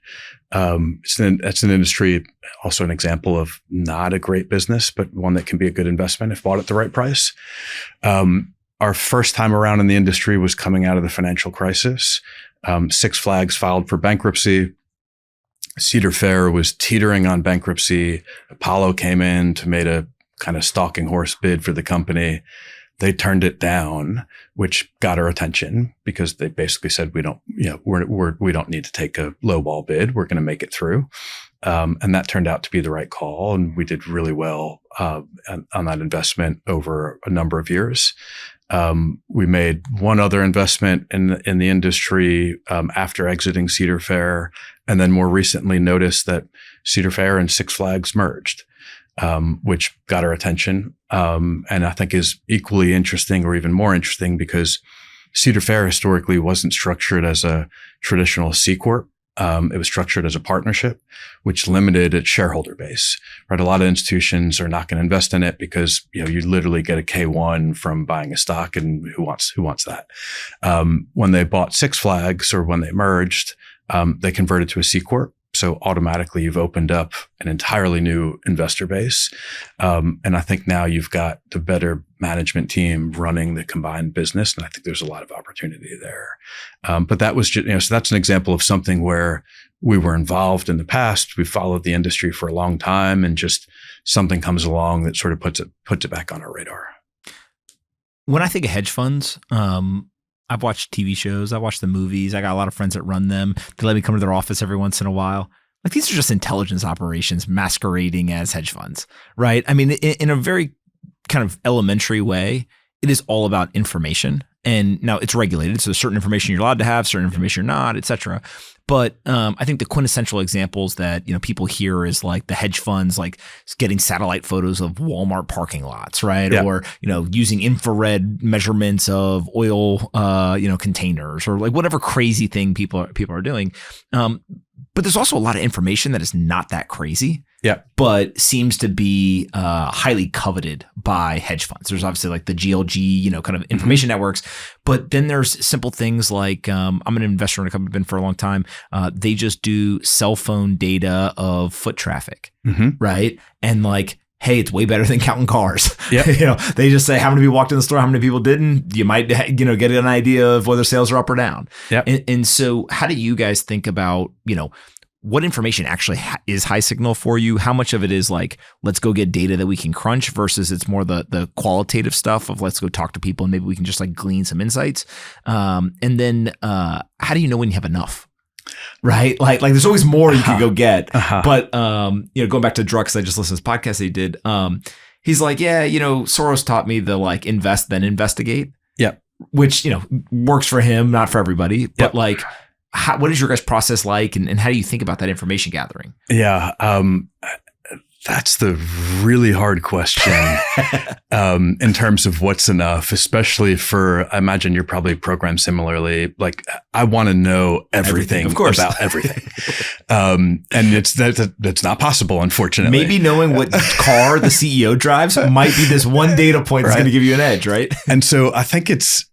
That's an industry, also an example of not a great business, but one that can be a good investment if bought at the right price. Our first time around in the industry was coming out of the financial crisis. Six Flags filed for bankruptcy. Cedar Fair was teetering on bankruptcy. Apollo came in to make a kind of stalking horse bid for the company. They turned it down, which got our attention because they basically said, we don't need to take a lowball bid. We're going to make it through. And that turned out to be the right call. And we did really well, on that investment over a number of years. We made one other investment in the industry, after exiting Cedar Fair, and then more recently noticed that Cedar Fair and Six Flags merged. Which got our attention, and I think is equally interesting or even more interesting because Cedar Fair historically wasn't structured as a traditional C Corp. It was structured as a partnership, which limited its shareholder base. Right, a lot of institutions are not going to invest in it because you literally get a K1 from buying a stock, and who wants that? When they bought Six Flags or when they merged, they converted to a C Corp. So automatically you've opened up an entirely new investor base. And I think now you've got the better management team running the combined business. And I think there's a lot of opportunity there. But that was just, so that's an example of something where we were involved in the past. We followed the industry for a long time, and just something comes along that sort of puts it back on our radar. When I think of hedge funds, I've watched TV shows. I watched the movies. I got a lot of friends that run them. They let me come to their office every once in a while. Like, these are just intelligence operations masquerading as hedge funds, right? I mean, in a very kind of elementary way, it is all about information. And now it's regulated. So there's certain information you're allowed to have, certain information you're not, et cetera. But I think the quintessential examples that, people hear is like the hedge funds, like getting satellite photos of Walmart parking lots, right? Yeah. Or, using infrared measurements of oil, containers, or like whatever crazy thing people are doing. But there's also a lot of information that is not that crazy. Yeah. But seems to be highly coveted by hedge funds. There's obviously like the GLG, kind of information networks. But then there's simple things like I'm an investor in a company, been for a long time. They just do cell phone data of foot traffic, right? And like, hey, it's way better than counting cars. Yeah. They just say how many people walked in the store, how many people didn't. You might, get an idea of whether sales are up or down. Yeah. And so how do you guys think about, what information actually is high signal for you? How much of it is like, let's go get data that we can crunch versus it's more the qualitative stuff of let's go talk to people and maybe we can just like glean some insights. And then how do you know when you have enough? Right? Like there's always more you could go get. But, going back to Drux, I just listened to this podcast he did. He's like, yeah, Soros taught me the like invest, then investigate. Yeah. Which, works for him, not for everybody. But like, what is your guys' process like, and how do you think about that information gathering? Yeah, that's the really hard question in terms of what's enough, especially for, I imagine you're probably programmed similarly. Like, I want to know everything of course. about everything. And that's not possible, unfortunately. Maybe knowing what car the CEO drives might be this one data point that's going to give you an edge, right? And so I think it's,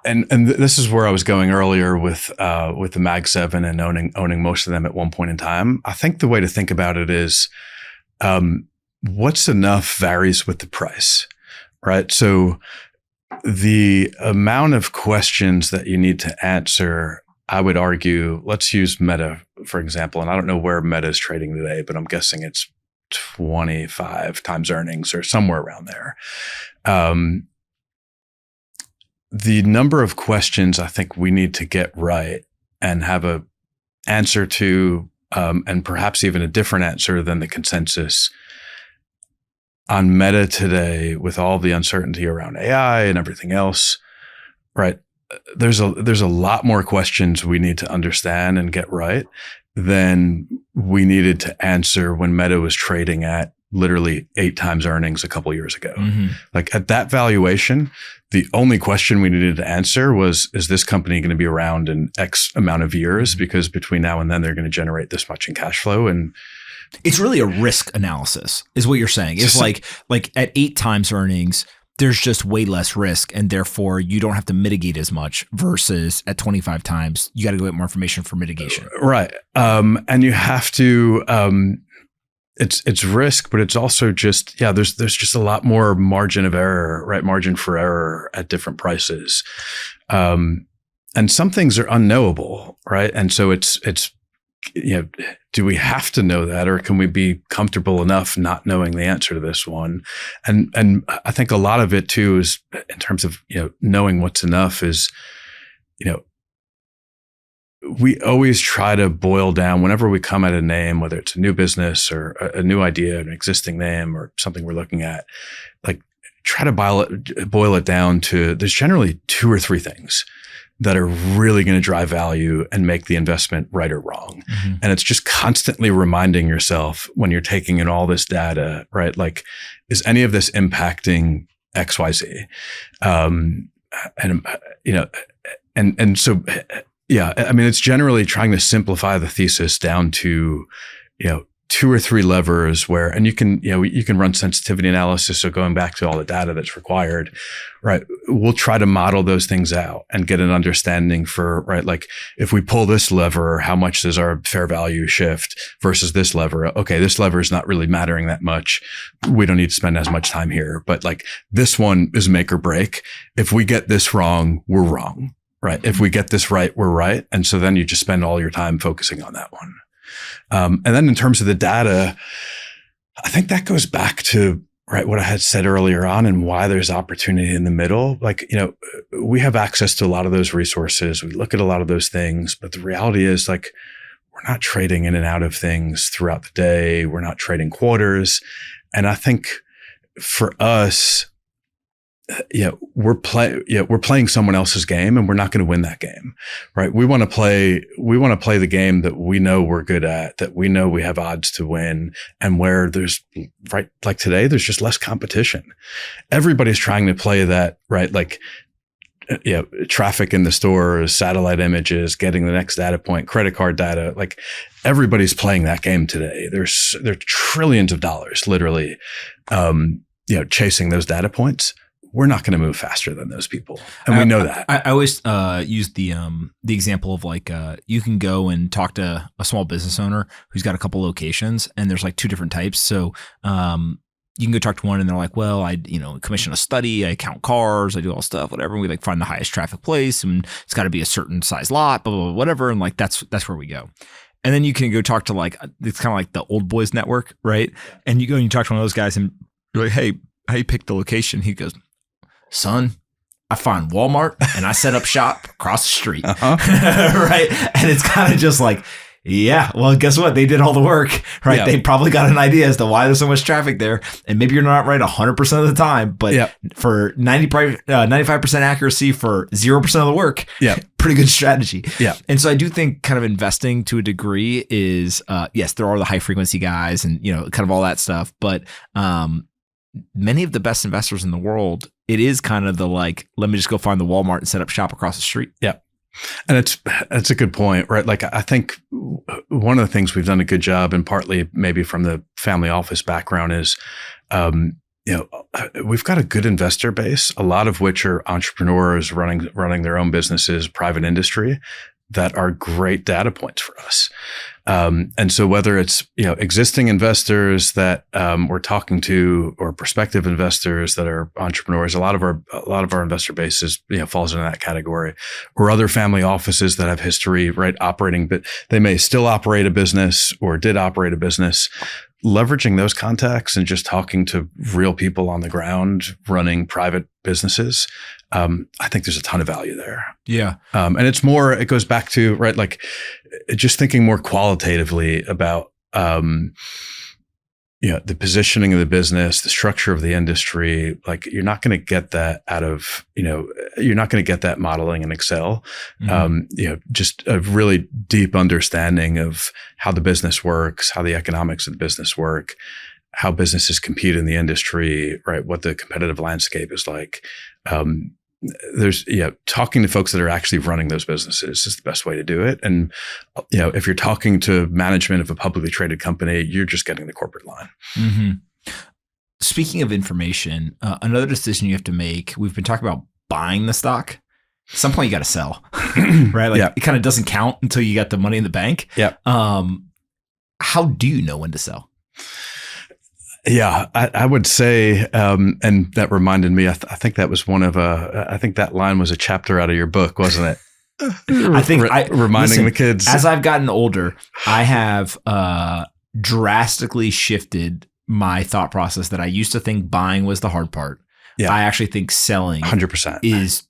and this is where I was going earlier with the Mag 7 and owning most of them at one point in time. I think the way to think about it is, what's enough varies with the price, right? So the amount of questions that you need to answer, I would argue, let's use Meta, for example. And I don't know where Meta is trading today, but I'm guessing it's 25 times earnings or somewhere around there. The number of questions I think we need to get right and have a answer to, and perhaps even a different answer than the consensus on Meta today, with all the uncertainty around AI and everything else, right? There's a lot more questions we need to understand and get right than we needed to answer when Meta was trading at literally 8 times earnings a couple of years ago. Like at that valuation, the only question we needed to answer was, is this company going to be around in X amount of years? Because between now and then, they're going to generate this much in cash flow. And it's really a risk analysis is what you're saying. It's like at 8 times earnings, there's just way less risk, and therefore you don't have to mitigate as much versus at 25 times, you got to go get more information for mitigation. Right. And you have to, it's risk, but it's also just, there's just a lot more margin of error, right? Margin for error at different prices. And some things are unknowable, right? And so it's, do we have to know that, or can we be comfortable enough not knowing the answer to this one? And I think a lot of it too is in terms of, knowing what's enough is, we always try to boil down whenever we come at a name, whether it's a new business or a new idea, an existing name or something we're looking at, like try to boil it down to, there's generally 2 or 3 things that are really going to drive value and make the investment right or wrong. And it's just constantly reminding yourself when you're taking in all this data, right? Like, is any of this impacting X, Y, Z? And so, yeah, I mean, it's generally trying to simplify the thesis down to, 2 or 3 levers where, and you can run sensitivity analysis. So going back to all the data that's required, right? We'll try to model those things out and get an understanding for, right? Like if we pull this lever, how much does our fair value shift versus this lever? Okay, this lever is not really mattering that much. We don't need to spend as much time here, but like this one is make or break. If we get this wrong, we're wrong. Right. If we get this right, we're right. And so then you just spend all your time focusing on that one. And then in terms of the data, I think that goes back to, right, what I had said earlier on and why there's opportunity in the middle. Like, we have access to a lot of those resources. We look at a lot of those things, but the reality is like, we're not trading in and out of things throughout the day. We're not trading quarters. And I think for us, we're playing someone else's game, and we're not going to win that game, right? We want to play the game that we know we're good at, that we know we have odds to win, and where there's, right, like today, there's just less competition. Everybody's trying to play that, right? Like, traffic in the stores, satellite images, getting the next data point, credit card data. Like, everybody's playing that game today. There are trillions of dollars, literally, chasing those data points. We're not going to move faster than those people, and we know that. I always use the example of like you can go and talk to a small business owner who's got a couple locations, and there's like two different types. So you can go talk to one, and they're like, "Well, I commission a study, I count cars, I do all stuff, whatever. And we like find the highest traffic place, and it's got to be a certain size lot, blah, blah, blah, whatever." And like that's where we go. And then you can go talk to like, it's kind of like the old boys network, right? And you go and you talk to one of those guys, and you're like, "Hey, how you pick the location?" He goes, "Son, I find Walmart and I set up shop across the street." Right? And it's kind of just like, yeah, well, guess what? They did all the work, right? Yep. They probably got an idea as to why there's so much traffic there. And maybe you're not right 100% of the time, but for 95% accuracy for 0% of the work, pretty good strategy. Yeah. And so I do think kind of investing to a degree is, yes, there are the high frequency guys and, kind of all that stuff. But many of the best investors in the world, it is kind of the like, let me just go find the Walmart and set up shop across the street. Yeah. And it's a good point, right? Like, I think one of the things we've done a good job, and partly maybe from the family office background, is, we've got a good investor base, a lot of which are entrepreneurs running their own businesses, private industry, that are great data points for us. And so whether it's, existing investors that we're talking to, or prospective investors that are entrepreneurs, a lot of our investor base is, falls into that category, or other family offices that have history, right, operating, but they may still operate a business or did operate a business. Leveraging those contacts and just talking to real people on the ground running private businesses, I think there's a ton of value there. Yeah. And it goes back to, right, like, just thinking more qualitatively about, the positioning of the business, the structure of the industry. Like, you're not going to get that out of, you're not going to get that modeling in Excel. Mm-hmm. Just a really deep understanding of how the business works, how the economics of the business work, how businesses compete in the industry, right? What the competitive landscape is like. There's, talking to folks that are actually running those businesses is the best way to do it. And, if you're talking to management of a publicly traded company, you're just getting the corporate line. Mm-hmm. Speaking of information, another decision you have to make, we've been talking about buying the stock. At some point you got to sell, right? Like, it kind of doesn't count until you got the money in the bank. Yeah. How do you know when to sell? Yeah, I would say, and that reminded me, I think that was I think that line was a chapter out of your book, wasn't it? I think reminding the kids. As I've gotten older, I have drastically shifted my thought process that I used to think buying was the hard part. Yeah. I actually think selling 100% is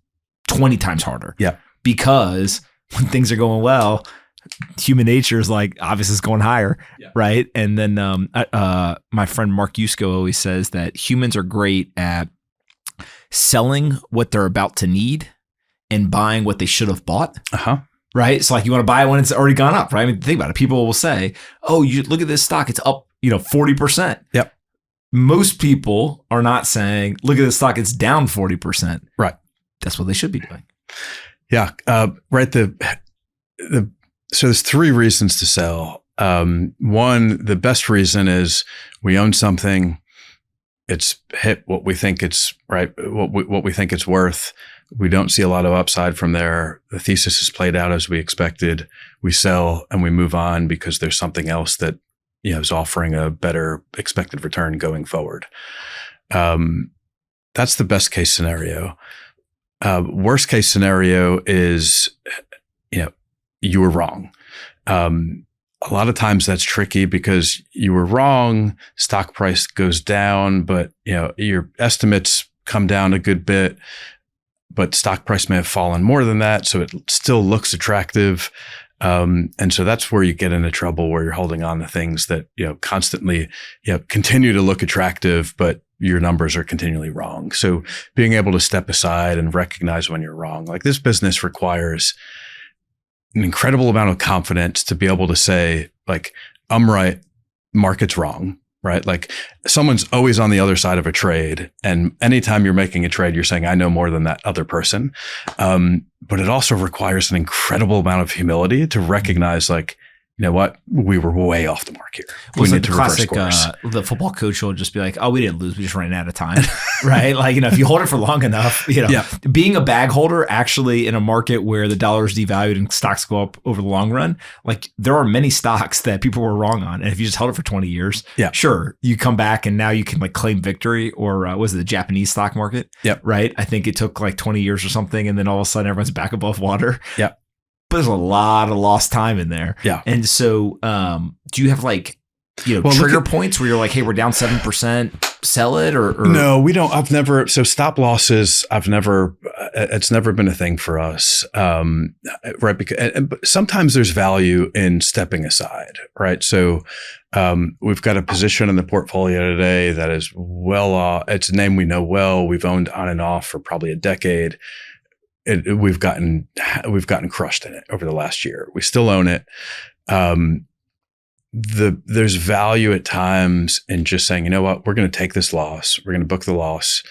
20 times harder. Yeah. Because when things are going well, human nature is like, obviously it's going higher, right? And then my friend Mark Yusko always says that humans are great at selling what they're about to need and buying what they should have bought. Right? So like, you want to buy it when it's already gone up, right? I mean, think about it. People will say, "Oh, you look at this stock; it's up, 40%." Yep. Most people are not saying, "Look at this stock; it's down 40%." Right. That's what they should be doing. Yeah. Right. So there's three reasons to sell. One, the best reason is we own something. It's hit what we think it's right. What we think it's worth. We don't see a lot of upside from there. The thesis is played out as we expected. We sell and we move on because there's something else that, is offering a better expected return going forward. That's the best case scenario. Worst case scenario is, you were wrong. A lot of times that's tricky because you were wrong, stock price goes down, but your estimates come down a good bit, but stock price may have fallen more than that. So it still looks attractive. And so that's where you get into trouble, where you're holding on to things that, constantly, continue to look attractive, but your numbers are continually wrong. So being able to step aside and recognize when you're wrong, like this business requires an incredible amount of confidence to be able to say, like, I'm right, market's wrong, right? Like someone's always on the other side of a trade. And anytime you're making a trade, you're saying, I know more than that other person. But it also requires an incredible amount of humility to recognize, like, you know what? We were way off the mark here. We need to reverse course. The football coach will just be like, oh, we didn't lose. We just ran out of time. Right? Like, if you hold it for long enough, being a bag holder actually in a market where the dollar is devalued and stocks go up over the long run, like there are many stocks that people were wrong on. And if you just held it for 20 years, sure, you come back and now you can like claim victory. Or was it the Japanese stock market? Right? I think it took like 20 years or something. And then all of a sudden everyone's back above water. But there's a lot of lost time in there. And so do you have like, trigger points where you're like, hey, we're down 7%, sell it or? No, we don't. So stop losses, it's never been a thing for us. Right. But sometimes there's value in stepping aside. Right. So we've got a position in the portfolio today that is it's a name we know well. We've owned on and off for probably a decade. We've gotten crushed in it over the last year. We still own it. There's value at times in just saying, you know what, we're going to take this loss. We're going to book the loss,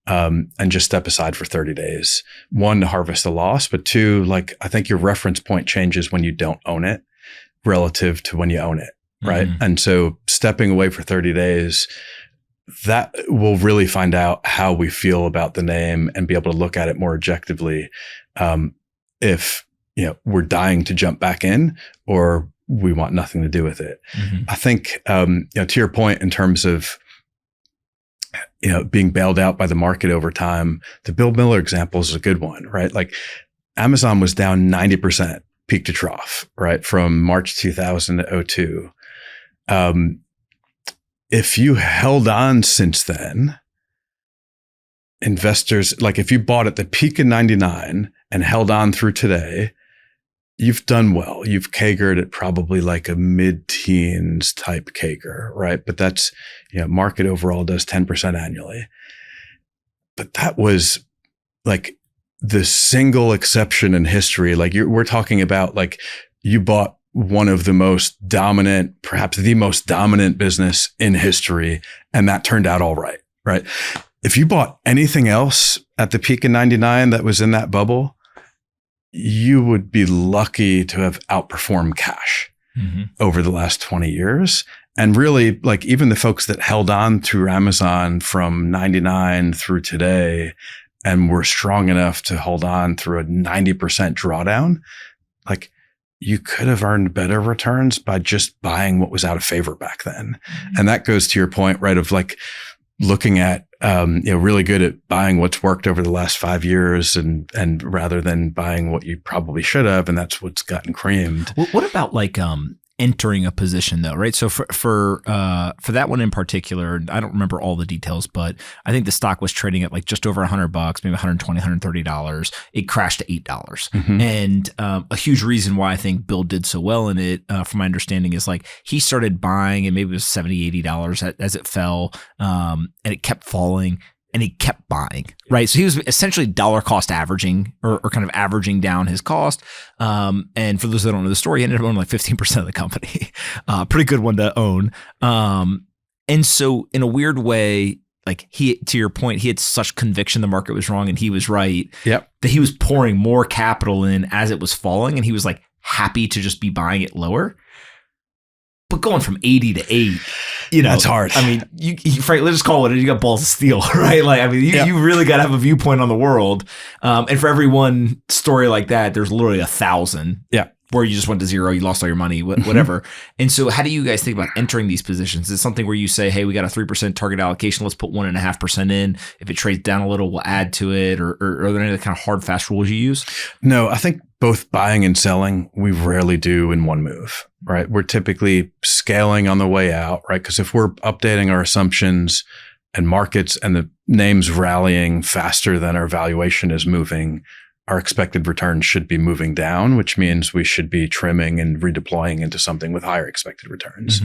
and just step aside for 30 days. One, to harvest the loss, but two, like I think your reference point changes when you don't own it relative to when you own it. Right. Mm-hmm. And so stepping away for 30 days, that we'll really find out how we feel about the name and be able to look at it more objectively. If, we're dying to jump back in or we want nothing to do with it. Mm-hmm. I think, to your point in terms of, being bailed out by the market over time, the Bill Miller example is a good one, right? Like Amazon was down 90% peak to trough, right? From March 2000 to 2002. If you held on since then, investors, like if you bought at the peak in 99 and held on through today, you've done well. You've CAGR'd at probably like a mid-teens type CAGR, right? But that's, market overall does 10% annually. But that was like the single exception in history. Like we're talking about like you bought one of the most dominant, perhaps the most dominant business in history. And that turned out all right, right? If you bought anything else at the peak in 99 that was in that bubble, you would be lucky to have outperformed cash over the last 20 years. And really, like even the folks that held on through Amazon from 99 through today and were strong enough to hold on through a 90% drawdown, like you could have earned better returns by just buying what was out of favor back then. Mm-hmm. And that goes to your point, right? Of like looking at, really good at buying what's worked over the last 5 years and rather than buying what you probably should have. And that's what's gotten creamed. What about like, entering a position though, right? So for that one in particular, I don't remember all the details, but I think the stock was trading at like just over $100, maybe $120, $130. It crashed to $8. Mm-hmm. And a huge reason why I think Bill did so well in it, from my understanding, is like he started buying and maybe it was $70, $80 as it fell, and it kept falling. And he kept buying, right? So he was essentially dollar cost averaging or kind of averaging down his cost. And for those that don't know the story, he ended up owning like 15% of the company. Pretty good one to own. And so in a weird way, like to your point, he had such conviction the market was wrong and he was right. Yep. That he was pouring more capital in as it was falling. And he was like happy to just be buying it lower. But going from 80 to 8, that's hard. I mean, you frankly, let's just call it. You got balls of steel, right? Like, I mean, you really got to have a viewpoint on the world. And for every one story like that, there's literally 1,000. Yeah. Where you just went to zero, you lost all your money, whatever. And so how do you guys think about entering these positions? Is it something where you say, hey, we got a 3% target allocation, let's put 1.5% in. If it trades down a little, we'll add to it. Or are there any kind of hard, fast rules you use? No, I think both buying and selling, we rarely do in one move, right? We're typically scaling on the way out, right? Because if we're updating our assumptions and markets and the names rallying faster than our valuation is moving, our expected returns should be moving down, which means we should be trimming and redeploying into something with higher expected returns.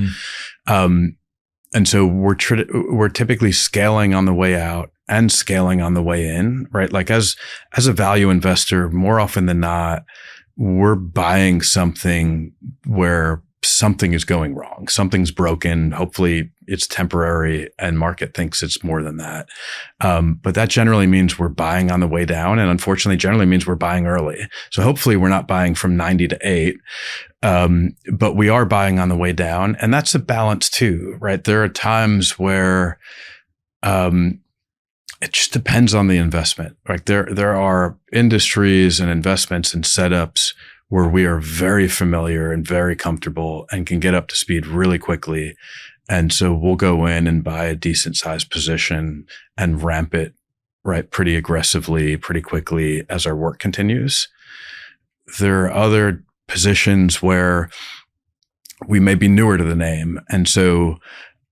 Mm-hmm. And so we're typically scaling on the way out and scaling on the way in, right? Like as a value investor, more often than not, we're buying something where something is going wrong. Something's broken. Hopefully it's temporary and market thinks it's more than that. But that generally means we're buying on the way down. And unfortunately, generally means we're buying early. So hopefully we're not buying from 90 to 8. But we are buying on the way down. And that's a balance too, right? There are times where, it just depends on the investment. Like there are industries and investments and setups where we are very familiar and very comfortable and can get up to speed really quickly. And so we'll go in and buy a decent sized position and ramp it right pretty aggressively, pretty quickly as our work continues. There are other positions where we may be newer to the name. And so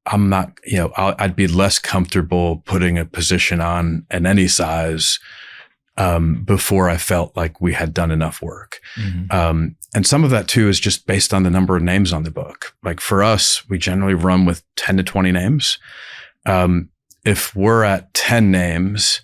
I'm not, I'd be less comfortable putting a position on in any size before I felt like we had done enough work. Mm-hmm. And some of that too is just based on the number of names on the book. Like for us, we generally run with 10 to 20 names. If we're at 10 names,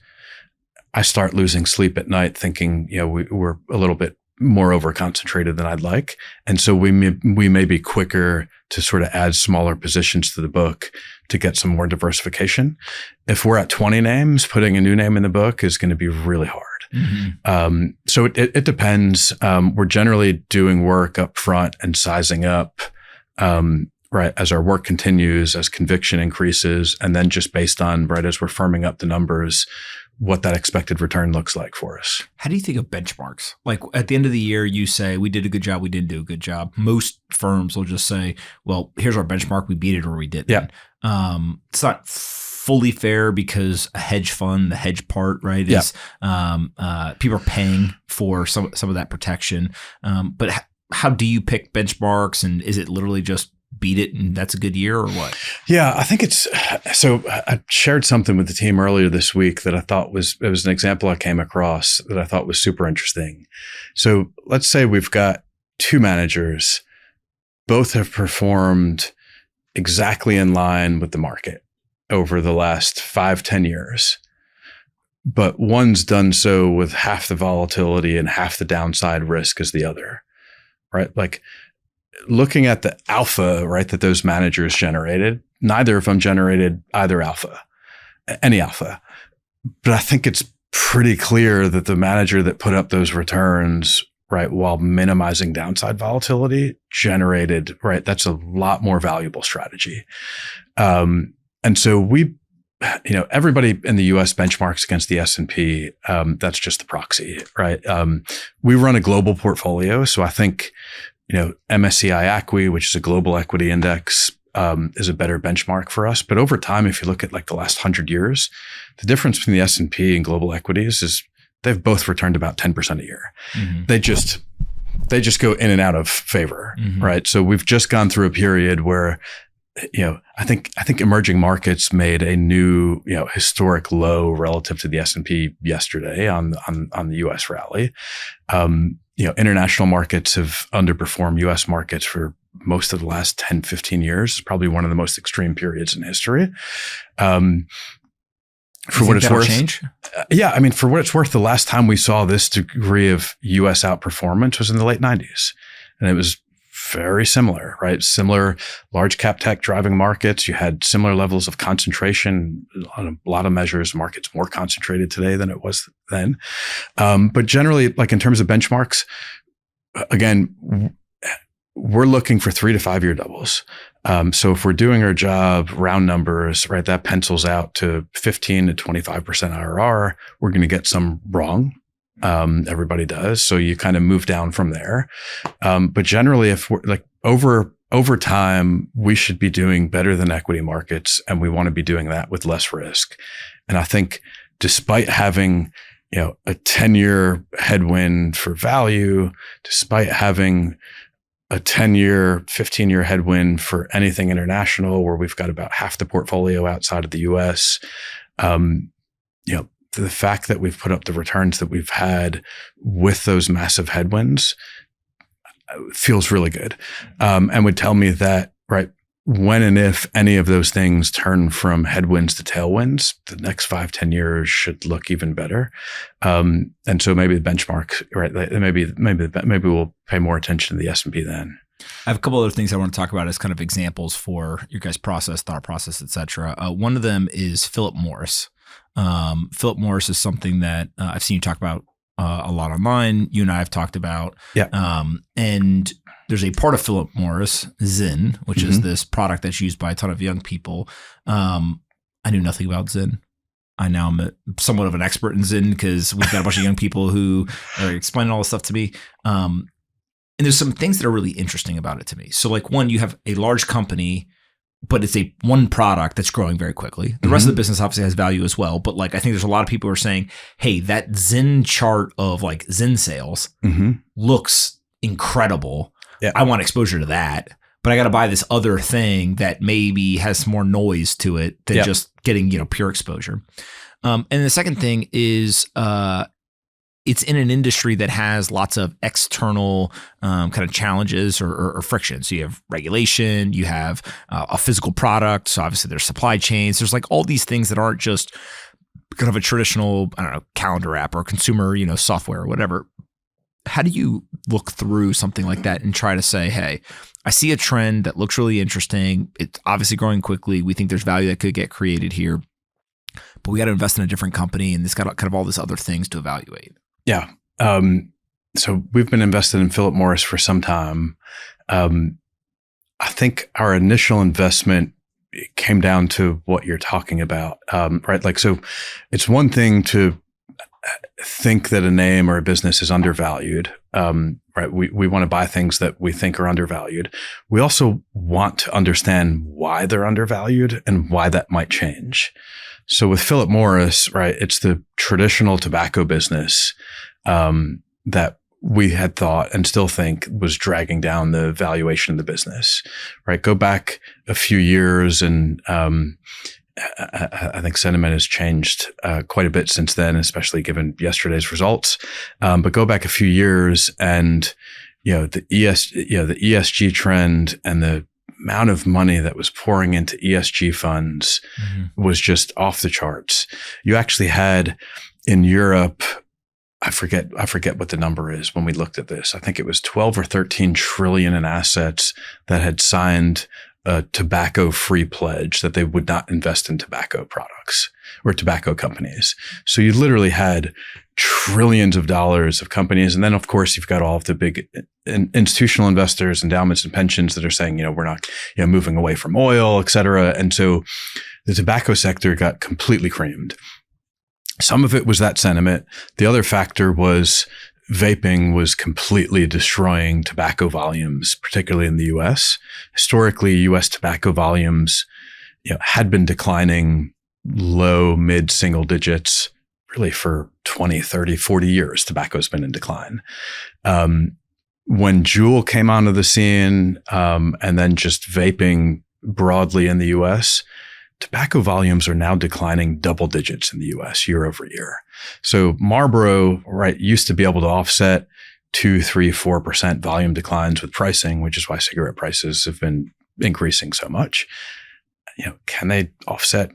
I start losing sleep at night thinking, we're a little bit more over concentrated than I'd like. And so we may be quicker to sort of add smaller positions to the book to get some more diversification. If we're at 20 names, putting a new name in the book is going to be really hard. Mm-hmm. So it depends. We're generally doing work up front and sizing up, right, as our work continues, as conviction increases, and then just based on, right, as we're firming up the numbers, what that expected return looks like for us. How do you think of benchmarks? Like at the end of the year, you say, we did a good job, we didn't do a good job. Most firms will just say, well, here's our benchmark, we beat it or we didn't. Yeah. It's not fully fair because a hedge fund, the hedge part, right, is people are paying for some of that protection. But how do you pick benchmarks, and is it literally just beat it and that's a good year, or what? Yeah, I think so I shared something with the team earlier this week that I thought it was an example I came across that I thought was super interesting. So let's say we've got two managers, both have performed exactly in line with the market over the last 5-10 years, but one's done so with half the volatility and half the downside risk as the other, right? Like, looking at the alpha, right, that those managers generated, neither of them generated any alpha. But I think it's pretty clear that the manager that put up those returns, right, while minimizing downside volatility generated, right, that's a lot more valuable strategy. And so everybody in the US benchmarks against the S&P. That's just the proxy, right? We run a global portfolio. So I think, MSCI ACWI, which is a global equity index, is a better benchmark for us. But over time, if you look at like the last 100 years, the difference between the S&P and global equities is they've both returned about 10% a year. Mm-hmm. They just go in and out of favor, mm-hmm. right? So we've just gone through a period where, I think emerging markets made a new, historic low relative to the S&P yesterday on the US rally. International markets have underperformed US markets for most of the last 10, 15 years. It's probably one of the most extreme periods in history. For what it's worth, change? For what it's worth, the last time we saw this degree of US outperformance was in the late 90s. And it was very similar, right? Similar large cap tech driving markets. You had similar levels of concentration on a lot of measures. Markets more concentrated today than it was then. But generally, like in terms of benchmarks, again, we're looking for 3 to 5 year doubles. So if we're doing our job, round numbers, right, that pencils out to 15 to 25% IRR. We're going to get some wrong. Everybody does. So you kind of move down from there. But generally, if we're like over time, we should be doing better than equity markets, and we want to be doing that with less risk. And I think despite having, a 10-year headwind for value, despite having a 10-year, 15-year headwind for anything international, where we've got about half the portfolio outside of the US, the fact that we've put up the returns that we've had with those massive headwinds feels really good. And would tell me that, right, when and if any of those things turn from headwinds to tailwinds, the next 5-10 years should look even better. And so maybe the benchmark, right? Maybe we'll pay more attention to the S&P then. I have a couple other things I want to talk about as kind of examples for your guys' process, thought process, et cetera. One of them is Philip Morris. Philip Morris is something that I've seen you talk about a lot online. You and I have talked about. Yeah. And there's a part of Philip Morris, Zyn, which is this product that's used by a ton of young people. I knew nothing about Zyn. I now am somewhat of an expert in Zyn because we've got a bunch of young people who are explaining all this stuff to me. And there's some things that are really interesting about it to me. So like one, you have a large company, but it's one product that's growing very quickly. The rest of the business obviously has value as well. But like, I think there's a lot of people who are saying, hey, that Zyn chart of like Zyn sales looks incredible. Yeah. I want exposure to that, but I got to buy this other thing that maybe has more noise to it than just getting, pure exposure. And the second thing is, it's in an industry that has lots of external kind of challenges or friction. So you have regulation, you have a physical product. So obviously there's supply chains. There's like all these things that aren't just kind of a traditional, I don't know, calendar app or consumer, software or whatever. How do you look through something like that and try to say, hey, I see a trend that looks really interesting. It's obviously growing quickly. We think there's value that could get created here, but we got to invest in a different company and it's got kind of all this other things to evaluate. Yeah. So we've been invested in Philip Morris for some time. I think our initial investment came down to what you're talking about, right? Like, so it's one thing to think that a name or a business is undervalued, right? We want to buy things that we think are undervalued. We also want to understand why they're undervalued and why that might change. So with Philip Morris, right, it's the traditional tobacco business that we had thought and still think was dragging down the valuation of the business, right? Go back a few years and I think sentiment has changed quite a bit since then, especially given yesterday's results. But go back a few years and, the ESG trend and the amount of money that was pouring into ESG funds was just off the charts. You actually had in Europe, I forget what the number is when we looked at this. I think it was 12 or 13 trillion in assets that had signed a tobacco-free pledge that they would not invest in tobacco products or tobacco companies. So you literally had trillions of dollars of companies. And then, of course, you've got all of the big institutional investors, endowments and pensions that are saying, we're not moving away from oil, et cetera. And so the tobacco sector got completely creamed. Some of it was that sentiment. The other factor was vaping was completely destroying tobacco volumes, particularly in the US. Historically, US tobacco volumes, had been declining low, mid single digits really for 20, 30, 40 years. Tobacco's been in decline. When Juul came onto the scene, and then just vaping broadly in the US, tobacco volumes are now declining double digits in the US year over year. So Marlboro, right, used to be able to offset 2, 3, 4% volume declines with pricing, which is why cigarette prices have been increasing so much. Can they offset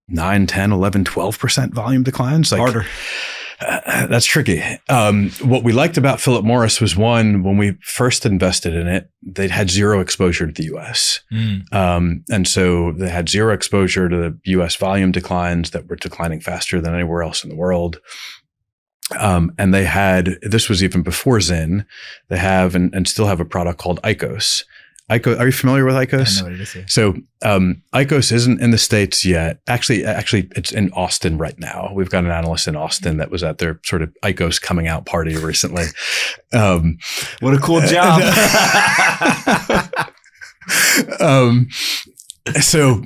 9, 10, 11, 12% volume declines? Harder. That's tricky. What we liked about Philip Morris was one, when we first invested in it, they'd had zero exposure to the US. And so they had zero exposure to the US volume declines that were declining faster than anywhere else in the world. And they had, this was even before Zyn, they have and still have a product called IQOS. IQOS, are you familiar with IQOS? I know what it is. Yeah. So IQOS isn't in the States yet. Actually, it's in Austin right now. We've got an analyst in Austin that was at their sort of IQOS coming out party recently. What a cool job. So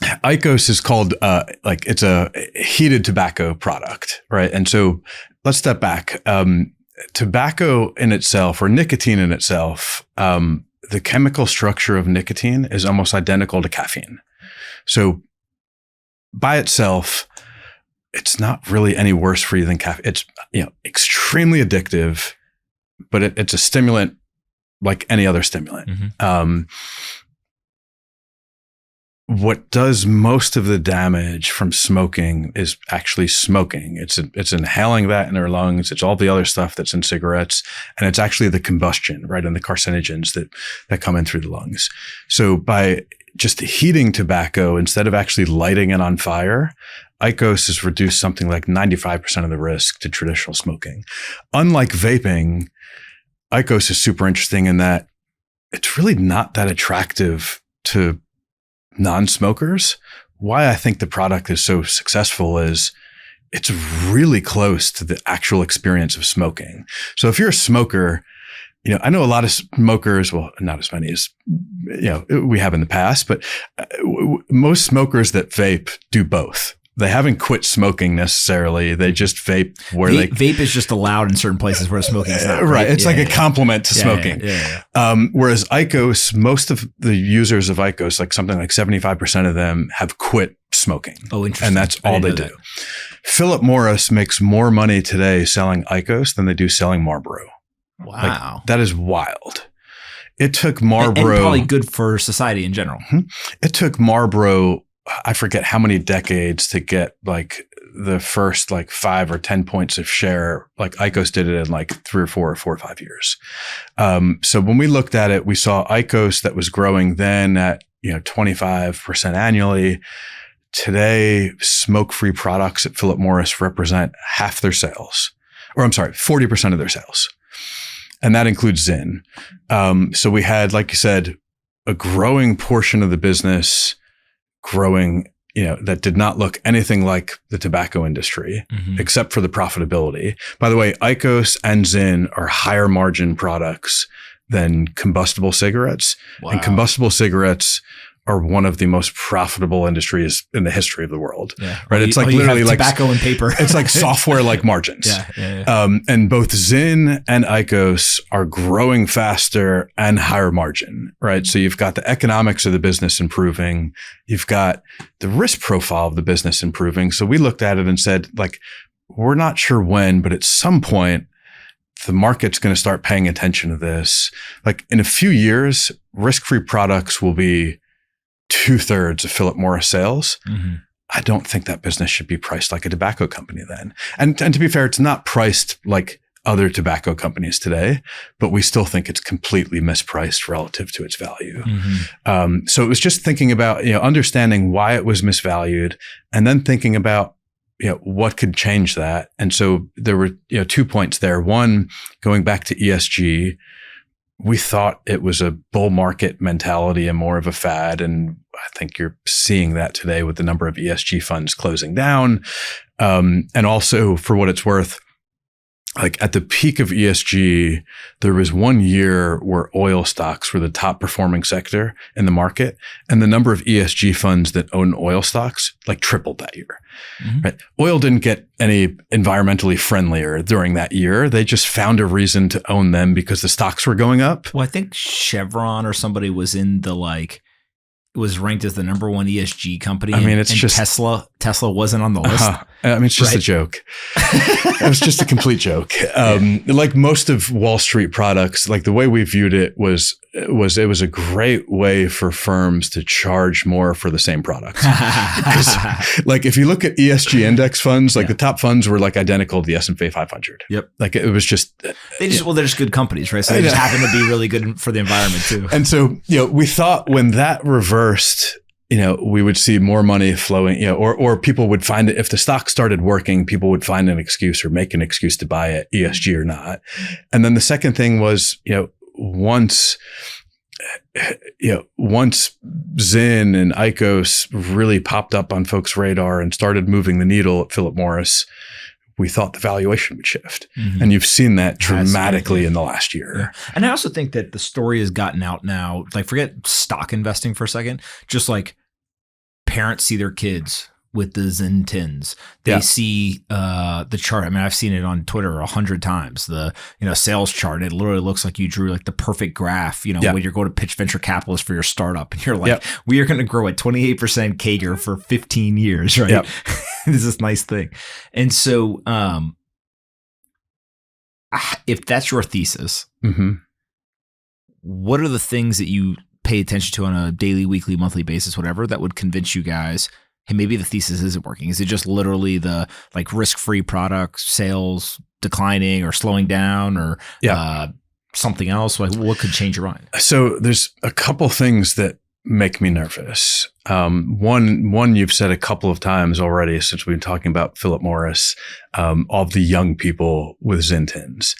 IQOS is called, it's a heated tobacco product, right? And so let's step back. Tobacco in itself, or nicotine in itself, the chemical structure of nicotine is almost identical to caffeine. So by itself, it's not really any worse for you than caffeine. It's extremely addictive, but it's a stimulant like any other stimulant. what does most of the damage from smoking is actually smoking. It's inhaling that in our lungs. It's all the other stuff that's in cigarettes, and it's actually the combustion, right, and the carcinogens that come in through the lungs. So by just heating tobacco instead of actually lighting it on fire, IQOS has reduced something like 95% of the risk to traditional smoking. Unlike vaping, IQOS is super interesting in that it's really not that attractive to non-smokers. Why I think the product is so successful is it's really close to the actual experience of smoking. So if you're a smoker, I know a lot of smokers, well, not as many as, we have in the past, but most smokers that vape do both. They haven't quit smoking necessarily. They just vape where vape is just allowed in certain places where smoking is not. Right. It's like a complement to smoking. Whereas IQOS, most of the users of IQOS, like something like 75% of them have quit smoking. Oh, interesting. And that's all they do. Philip Morris makes more money today selling IQOS than they do selling Marlboro. Wow. That is wild. It took Marlboro. And probably good for society in general. It took Marlboro, I forget how many decades to get like the first like 5 or 10 points of share. Like IQOS did it in like 3 or 4 or 5 years. So when we looked at it, we saw IQOS that was growing then at 25% annually. Today, smoke-free products at Philip Morris represent half their sales, or 40% of their sales. And that includes Zyn. So we had, like you said, a growing portion of the business growing, that did not look anything like the tobacco industry, except for the profitability. By the way, IQOS and Zyn are higher margin products than combustible cigarettes. Wow. And combustible cigarettes are one of the most profitable industries in the history of the world. Yeah. Right. It's like literally like tobacco and paper. It's like software like margins. And both Zyn and IQOS are growing faster and higher margin. Right. So you've got the economics of the business improving. You've got the risk profile of the business improving. So we looked at it and said, like, we're not sure when, but at some point, the market's going to start paying attention to this. Like in a few years, risk-free products will be 2/3 of Philip Morris sales. I don't think that business should be priced like a tobacco company then. And to be fair, it's not priced like other tobacco companies today, but we still think it's completely mispriced relative to its value. So it was just thinking about, understanding why it was misvalued and then thinking about, what could change that. And so there were, 2 points there. One, going back to ESG, we thought it was a bull market mentality and more of a fad. And I think you're seeing that today with the number of ESG funds closing down. And also, for what it's worth, like at the peak of ESG, there was 1 year where oil stocks were the top performing sector in the market. And the number of ESG funds that own oil stocks like tripled that year. Right? Oil didn't get any environmentally friendlier during that year. They just found a reason to own them because the stocks were going up. Well, I think Chevron or somebody was in the was ranked as the number 1 ESG company. It's just Tesla wasn't on the list. It's just a joke. It was just a complete joke. Like most of Wall Street products, like the way we viewed it was it was a great way for firms to charge more for the same products. Like if you look at ESG index funds, like the top funds were like identical to the S&P 500. Yep. Like it was just they're just good companies, right? So they just happen to be really good for the environment too. And so we thought when that reversed, we would see more money flowing, or people would find it. If the stock started working, people would find an excuse or make an excuse to buy it, ESG or not. And then the second thing was, once Zyn and IQOS really popped up on folks' radar and started moving the needle at Philip Morris, we thought the valuation would shift. And you've seen that dramatically in the last year. Yeah. And I also think that the story has gotten out now, like forget stock investing for a second, just like parents see their kids with the Zyn tins. They see the chart. I mean, I've seen it on Twitter 100 times. The sales chart. It literally looks like you drew like the perfect graph. When you're going to pitch venture capitalists for your startup, and you're like, we are going to grow at 28% CAGR for 15 years, right? Yep. This is this nice thing. And so, if that's your thesis, what are the things that you pay attention to on a daily, weekly, monthly basis, whatever, that would convince you guys, hey, maybe the thesis isn't working? Is it just literally the like risk-free product sales declining or slowing down or something else? Like, what could change your mind? So there's a couple things that make me nervous. One you've said a couple of times already since we've been talking about Philip Morris, of the young people with Zintins.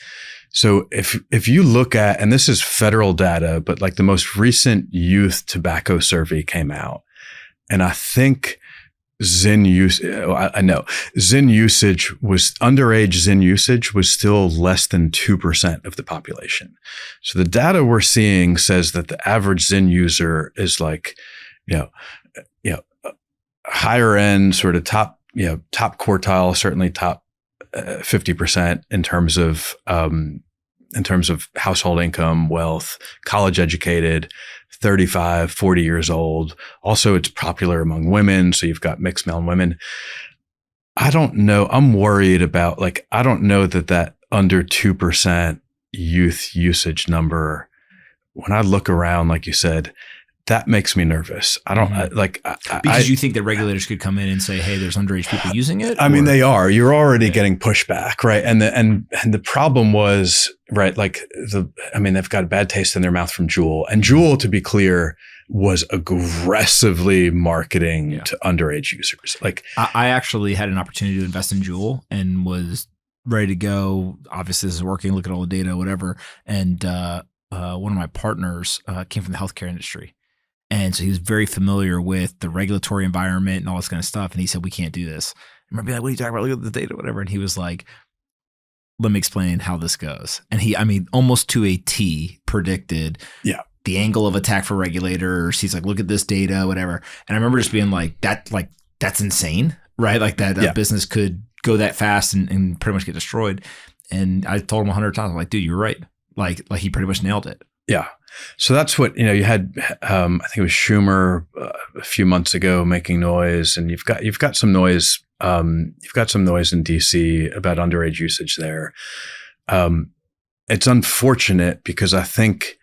So if you look at, and this is federal data, but like the most recent youth tobacco survey came out, and I think underage Zyn usage was still less than 2% of the population. So the data we're seeing says that the average Zyn user is like, higher end, sort of top quartile, certainly top 50% in terms of household income, wealth, college educated, 35, 40 years old. Also, it's popular among women. So you've got mixed male and women. I don't know. I'm worried about, like, I don't know that under 2% youth usage number, when I look around, like you said, that makes me nervous. I don't because you think that regulators could come in and say, "Hey, there's underage people using it." I mean, they are. You're already getting pushback, right? And the problem was, right, like they've got a bad taste in their mouth from Juul, and Juul, to be clear, was aggressively marketing to underage users. Like, I actually had an opportunity to invest in Juul and was ready to go. Obviously, this is working. Look at all the data, whatever. And one of my partners came from the healthcare industry. And so he was very familiar with the regulatory environment and all this kind of stuff. And he said, we can't do this. And I'd be like, what are you talking about? Look at the data, whatever. And he was like, let me explain how this goes. And he, almost to a T predicted the angle of attack for regulators. He's like, look at this data, whatever. And I remember just being like, that's insane, right? Like that business could go that fast and pretty much get destroyed. And I told him 100 times, I'm like, dude, you're right. Like he pretty much nailed it. Yeah. So that's what, you had, I think it was Schumer a few months ago making noise, and you've got some noise. You've got some noise in DC about underage usage there. It's unfortunate because I think,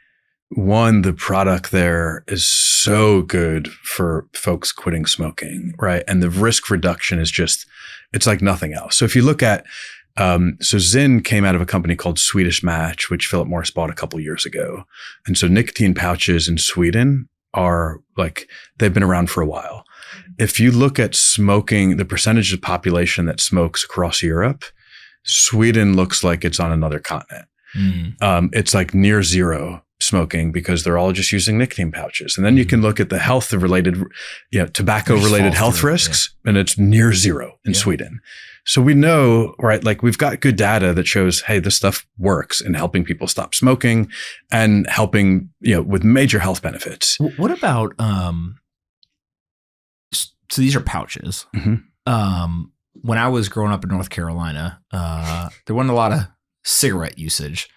one, the product there is so good for folks quitting smoking, right? And the risk reduction is just, it's like nothing else. So if you look at, so Zyn came out of a company called Swedish Match, which Philip Morris bought a couple of years ago. And so nicotine pouches in Sweden are like, they've been around for a while. If you look at smoking, the percentage of population that smokes across Europe, Sweden looks like it's on another continent. It's like near zero smoking because they're all just using nicotine pouches. And then you can look at the health related, tobacco related health risks, and it's near zero in Sweden. So we know, right, like we've got good data that shows, hey, this stuff works in helping people stop smoking and helping, with major health benefits. What about, so these are pouches. Mm-hmm. When I was growing up in North Carolina, there wasn't a lot of cigarette usage.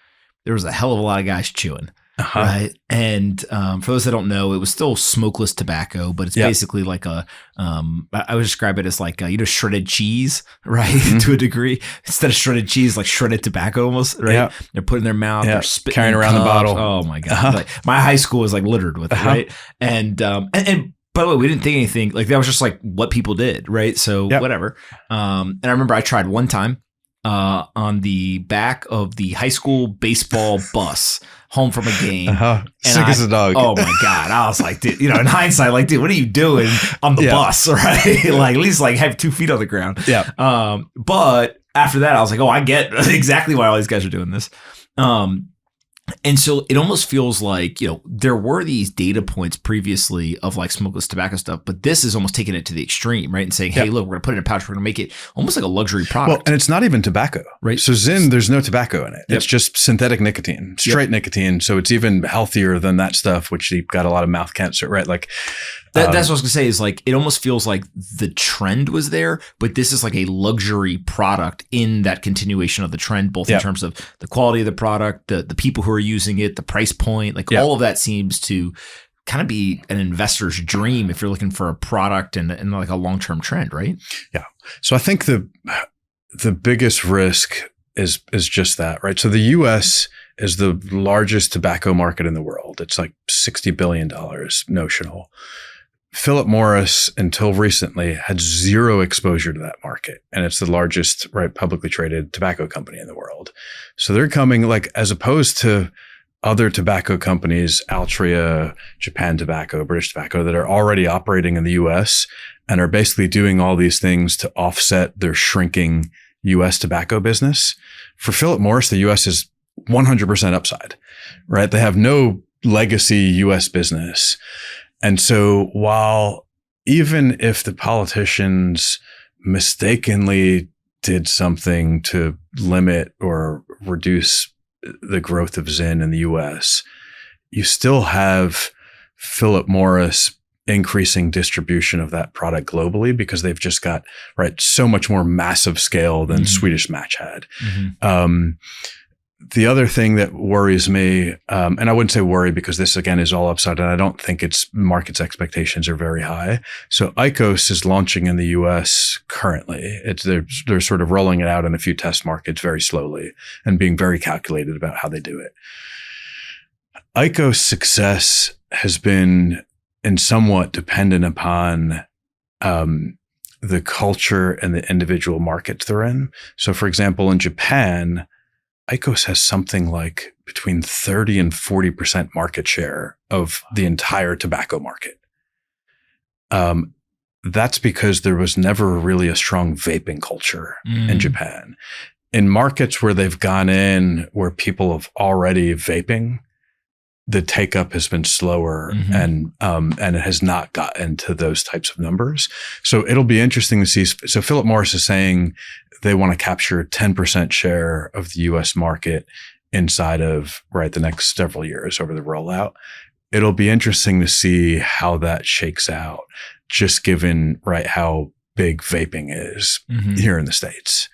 There was a hell of a lot of guys chewing. Right. And for those that don't know, it was still smokeless tobacco, but it's basically like I would describe it as like, shredded cheese, right? To a degree. Instead of shredded cheese, like shredded tobacco almost, right? Yeah. They're putting in their mouth, they're spitting carrying around the bottle. Oh my God. Like, my high school was like littered with it, right? And by the way, we didn't think anything, like that was just like what people did, right? So whatever. And I remember I tried one time on the back of the high school baseball bus home from a game. Sick as a dog. Oh my God. I was like, dude, in hindsight, like, dude, what are you doing on the bus, right? Like, at least like have 2 feet on the ground. Yeah. But after that, I was like, oh, I get exactly why all these guys are doing this. And so it almost feels like, there were these data points previously of like smokeless tobacco stuff, but this is almost taking it to the extreme, right? And saying, hey, look, we're going to put it in a pouch. We're going to make it almost like a luxury product. Well, and it's not even tobacco, right? So Zyn, there's no tobacco in it. It's just synthetic nicotine, straight nicotine. So it's even healthier than that stuff, which you've got a lot of mouth cancer, right? Like, that's what I was going to say is like, it almost feels like the trend was there, but this is like a luxury product in that continuation of the trend, both in terms of the quality of the product, the people who are using it, the price point, like all of that seems to kind of be an investor's dream if you're looking for a product and like a long-term trend, right? Yeah. So I think the biggest risk is just that, right? So the US is the largest tobacco market in the world. It's like $60 billion notional. Philip Morris, until recently, had zero exposure to that market. And it's the largest, right, publicly traded tobacco company in the world. So they're coming, like, as opposed to other tobacco companies, Altria, Japan Tobacco, British Tobacco, that are already operating in the US and are basically doing all these things to offset their shrinking US tobacco business. For Philip Morris, the US is 100% upside, right? They have no legacy US business. And so while even if the politicians mistakenly did something to limit or reduce the growth of Zyn in the US, you still have Philip Morris increasing distribution of that product globally because they've just got, right, so much more massive scale than Swedish Match had. The other thing that worries me, and I wouldn't say worry because this again is all upside and I don't think its market's expectations are very high. So IQOS is launching in the US currently. They're sort of rolling it out in a few test markets very slowly and being very calculated about how they do it. IQOS success has been and somewhat dependent upon the culture and the individual markets they're in. So for example, in Japan, IQOS has something like between 30 and 40% market share of the entire tobacco market. That's because there was never really a strong vaping culture in Japan. In markets where they've gone in, where people have already vaping, the take up has been slower and it has not gotten to those types of numbers. So it'll be interesting to see. So Philip Morris is saying they want to capture 10% share of the US market inside of, right, the next several years over the rollout. It'll be interesting to see how that shakes out, just given, right, how big vaping is here in the States.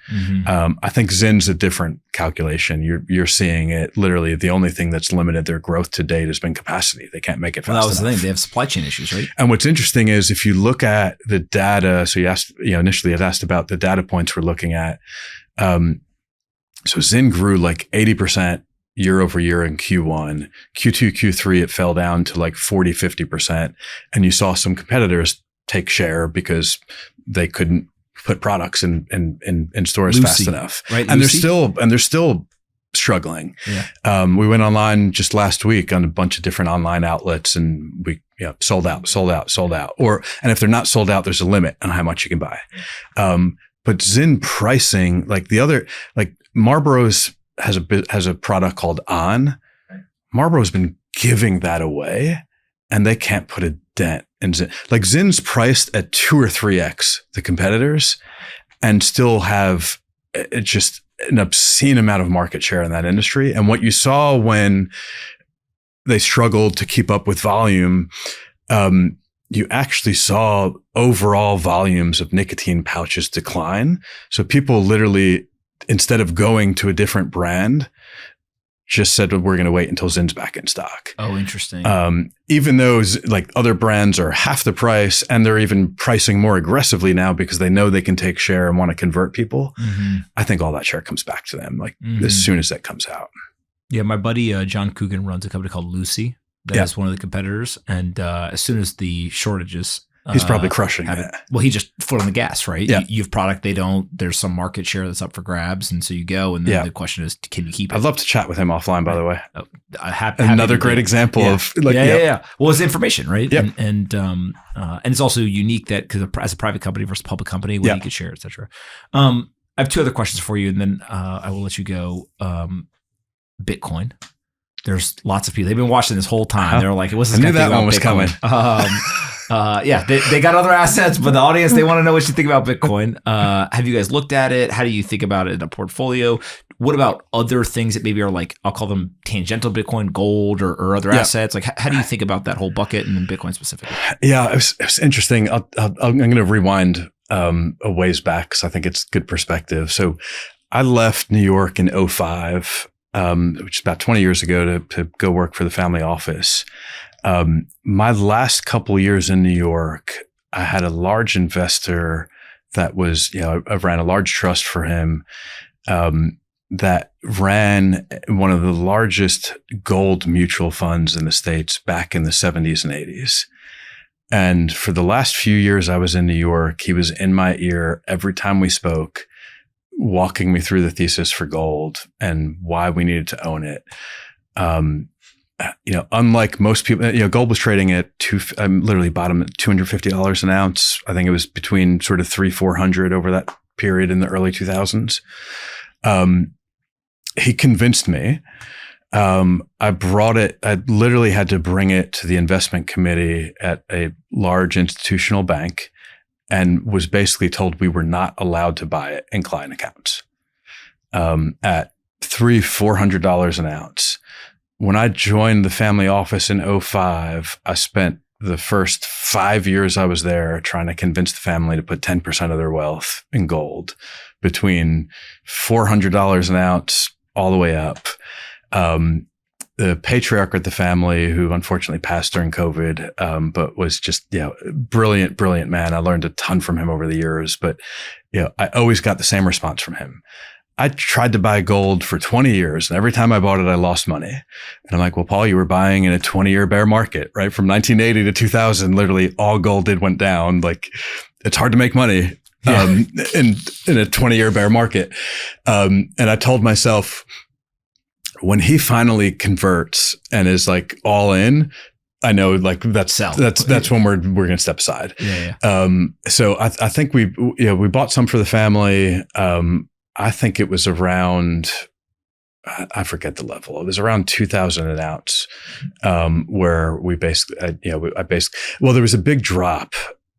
I think Zyn's a different calculation. You're seeing it literally. The only thing that's limited their growth to date has been capacity. They can't make it fast enough. That was the thing. They have supply chain issues, right? And what's interesting is if you look at the data, so you asked, initially I'd asked about the data points we're looking at. So Zyn grew like 80% year over year in Q1. Q2, Q3, it fell down to like 40, 50%. And you saw some competitors take share because they couldn't put products in stores fast enough. Right, and they're still struggling. Yeah. We went online just last week on a bunch of different online outlets and we sold out. And if they're not sold out, there's a limit on how much you can buy. But Zyn pricing, like Marlboro's has a product called On. Marlboro's been giving that away and they can't put a dent in Zyn. Like Zyn's priced at 2 or 3x the competitors and still have just an obscene amount of market share in that industry. And what you saw when they struggled to keep up with volume, you actually saw overall volumes of nicotine pouches decline. So people literally, instead of going to a different brand, just said, we're going to wait until Zyn's back in stock. Oh, interesting. Even though like other brands are half the price and they're even pricing more aggressively now because they know they can take share and want to convert people. I think all that share comes back to them like as soon as that comes out. Yeah. My buddy, John Coogan runs a company called Lucy. That is one of the competitors. And as soon as the shortages, he's probably crushing it. Well, he just foot on the gas, right? Yeah. You have product, they don't. There's some market share that's up for grabs, and so you go. And then the question is, can you keep it? I'd love to chat with him offline, by the way. Another great example of like Well, it's information, right? Yep. And it's also unique that because as a private company versus a public company, what you could share, et cetera. I have 2 other questions for you, and then I will let you go. Bitcoin. There's lots of people. They've been watching this whole time. They're like, "What's this?" I knew that one was coming. They got other assets, but the audience, they want to know what you think about Bitcoin. Have you guys looked at it? How do you think about it in a portfolio? What about other things that maybe are like, I'll call them tangential Bitcoin, gold, or other assets? Like, how do you think about that whole bucket and then Bitcoin specifically? Yeah, it was interesting. I'm going to rewind a ways back because I think it's good perspective. So I left New York in 2005. Which is about 20 years ago to go work for the family office. My last couple of years in New York, I had a large investor that was, I ran a large trust for him. that ran one of the largest gold mutual funds in the States back in the 70s and 80s. And for the last few years I was in New York, he was in my ear every time we spoke, walking me through the thesis for gold and why we needed to own it. Unlike most people, gold was trading at literally bottom at $250 an ounce. I think it was between sort of $300-400 over that period in the early 2000s. He convinced me. I literally had to bring it to the investment committee at a large institutional bank and was basically told we were not allowed to buy it in client accounts at $300-400 an ounce. When I joined the family office in 2005, I spent the first 5 years I was there trying to convince the family to put 10% of their wealth in gold, between $400 an ounce all the way up. The patriarch of the family, who unfortunately passed during COVID, but was just, brilliant, brilliant man. I learned a ton from him over the years, but, I always got the same response from him. I tried to buy gold for 20 years, and every time I bought it, I lost money. And I'm like, well, Paul, you were buying in a 20-year bear market, right? From 1980 to 2000, literally all gold went down. Like, it's hard to make money in a 20-year bear market. And I told myself, when he finally converts and is like all in, I know like that's when we're going to step aside. So I think we bought some for the family. I think it was around, I forget the level. It was around 2,000 an ounce, where we basically, there was a big drop.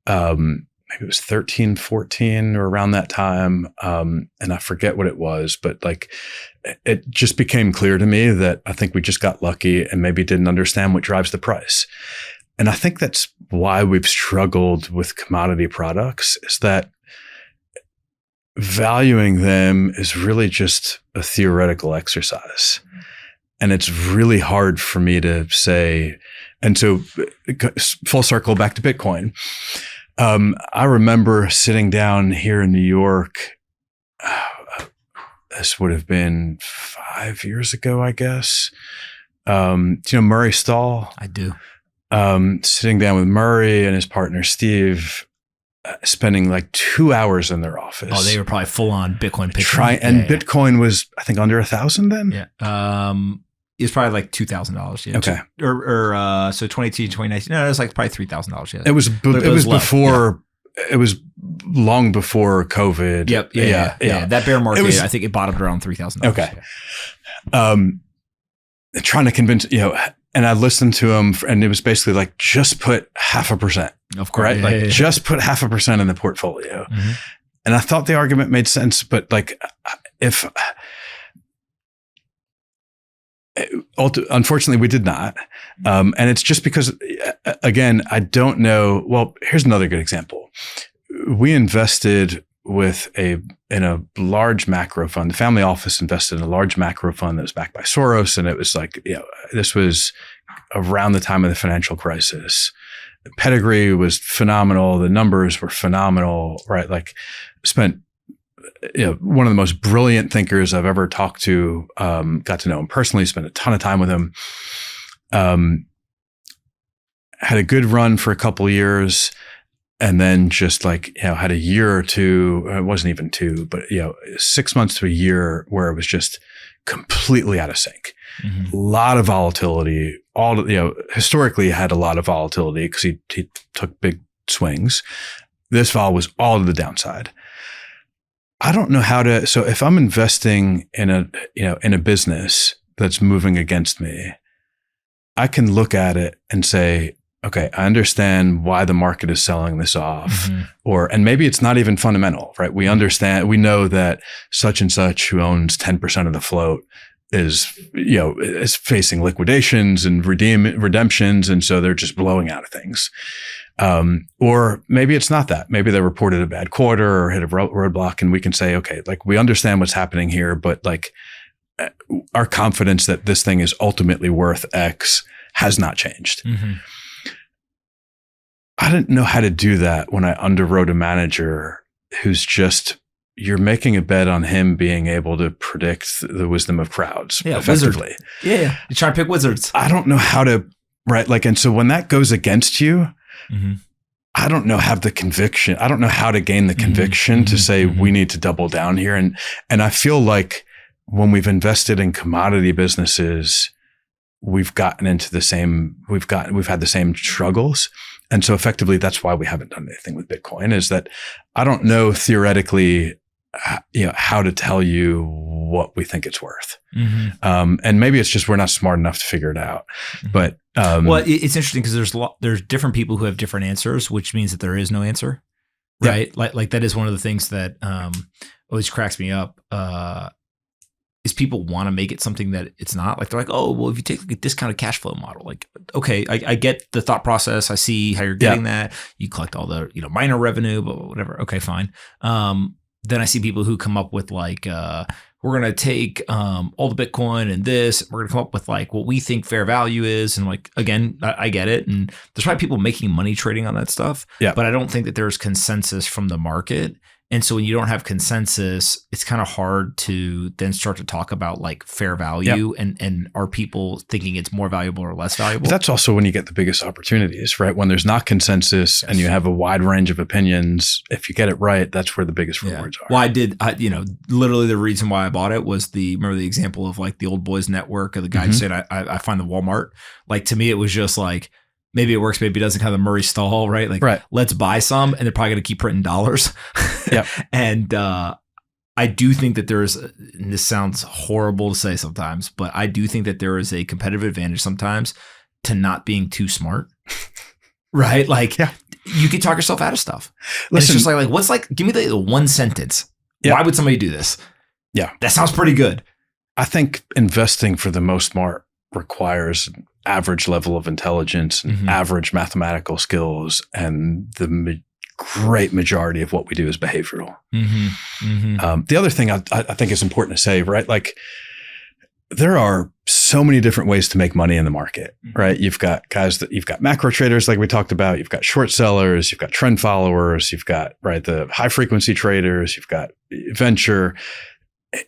Maybe it was 13, 14 or around that time. And I forget what it was, but like, it just became clear to me that I think we just got lucky and maybe didn't understand what drives the price. And I think that's why we've struggled with commodity products, is that valuing them is really just a theoretical exercise. And it's really hard for me to say. And so full circle back to Bitcoin. I remember sitting down here in New York. This would have been 5 years ago, I guess. Do you know Murray Stahl? I do. Sitting down with Murray and his partner, Steve, spending like 2 hours in their office. Oh, they were probably full on Bitcoin pitching. Bitcoin was, I think, under 1,000 then. Yeah. It was probably like $2,000. Yeah. Okay. So 2018, 2019. No, it was like probably $3,000. Yeah. It was before. Yeah. It was long before COVID. Yep. Yeah. That bear market, I think it bottomed around $3,000. Okay. Trying to convince, and I listened to him, and it was basically like, just put 0.5%. Of course. Right? Just put 0.5% in the portfolio. Mm-hmm. And I thought the argument made sense, but like, unfortunately we did not. And it's just because, again, I don't know. Well, here's another good example. We invested in a large macro fund. The family office invested in a large macro fund that was backed by Soros. And it was like, this was around the time of the financial crisis. The pedigree was phenomenal. The numbers were phenomenal, right? Like, spent, one of the most brilliant thinkers I've ever talked to, got to know him personally, spent a ton of time with him. Had a good run for a couple of years, and then just like, had a year or two, it wasn't even two, but 6 months to a year where it was just completely out of sync. Mm-hmm. A lot of volatility. Historically had a lot of volatility because he took big swings. This vol was all to the downside. I don't know how to. So if I'm investing in a business that's moving against me, I can look at it and say, okay, I understand why the market is selling this off, mm-hmm. and maybe it's not even fundamental, right? We know that such and such who owns 10% of the float is facing liquidations and redemptions. And so they're just blowing out of things. Or maybe it's not that. Maybe they reported a bad quarter or hit a roadblock, and we can say, okay, like, we understand what's happening here, but like, our confidence that this thing is ultimately worth X has not changed. Mm-hmm. I didn't know how to do that when I underwrote a manager who's just you're making a bet on him being able to predict the wisdom of crowds effectively. Wizard. Yeah. You're trying to pick wizards. I don't know how to, right? Like, and so when that goes against you, I don't know have the conviction. I don't know how to gain the conviction to say we need to double down here. And I feel like when we've invested in commodity businesses, we've gotten into the same, we've had the same struggles. And so effectively, that's why we haven't done anything with Bitcoin, is that I don't know theoretically, how to tell you what we think it's worth. And maybe it's just we're not smart enough to figure it out. But well, it's interesting because there's different people who have different answers, which means that there is no answer, right? Yeah. Like that is one of the things that always cracks me up. Is people want to make it something that it's not. Like they're like, oh, well, if you take like a discounted cash flow model, like, okay, I get the thought process. I see how you're getting that. You collect all the minor revenue, but whatever. Okay, fine. Then I see people who come up with like, we're going to take all the Bitcoin and this, we're going to come up with like what we think fair value is. And like, again, I get it. And there's probably people making money trading on that stuff. Yeah. But I don't think that there's consensus from the market. And so when you don't have consensus, it's kind of hard to then start to talk about like fair value and are people thinking it's more valuable or less valuable? But that's also when you get the biggest opportunities, right? When there's not consensus and you have a wide range of opinions, if you get it right, that's where the biggest rewards are. Well, literally the reason why I bought it was remember the example of like the Old Boys Network of the guy who said, I find the Walmart. Like to me, it was just like, maybe it works, maybe it doesn't, kind of the Murray Stahl, right? Like, let's buy some, and they're probably going to keep printing dollars. And I do think that and this sounds horrible to say sometimes, but I do think that there is a competitive advantage sometimes to not being too smart, right? Like, you can talk yourself out of stuff. Listen, it's just like, what's like, give me the one sentence. Why would somebody do this? Yeah. That sounds pretty good. I think investing for the most part requires average level of intelligence, and average mathematical skills, and the great majority of what we do is behavioral. The other thing I think is important to say, right? Like there are so many different ways to make money in the market, right? You've got you've got macro traders like we talked about, you've got short sellers, you've got trend followers, you've got the high frequency traders, you've got venture,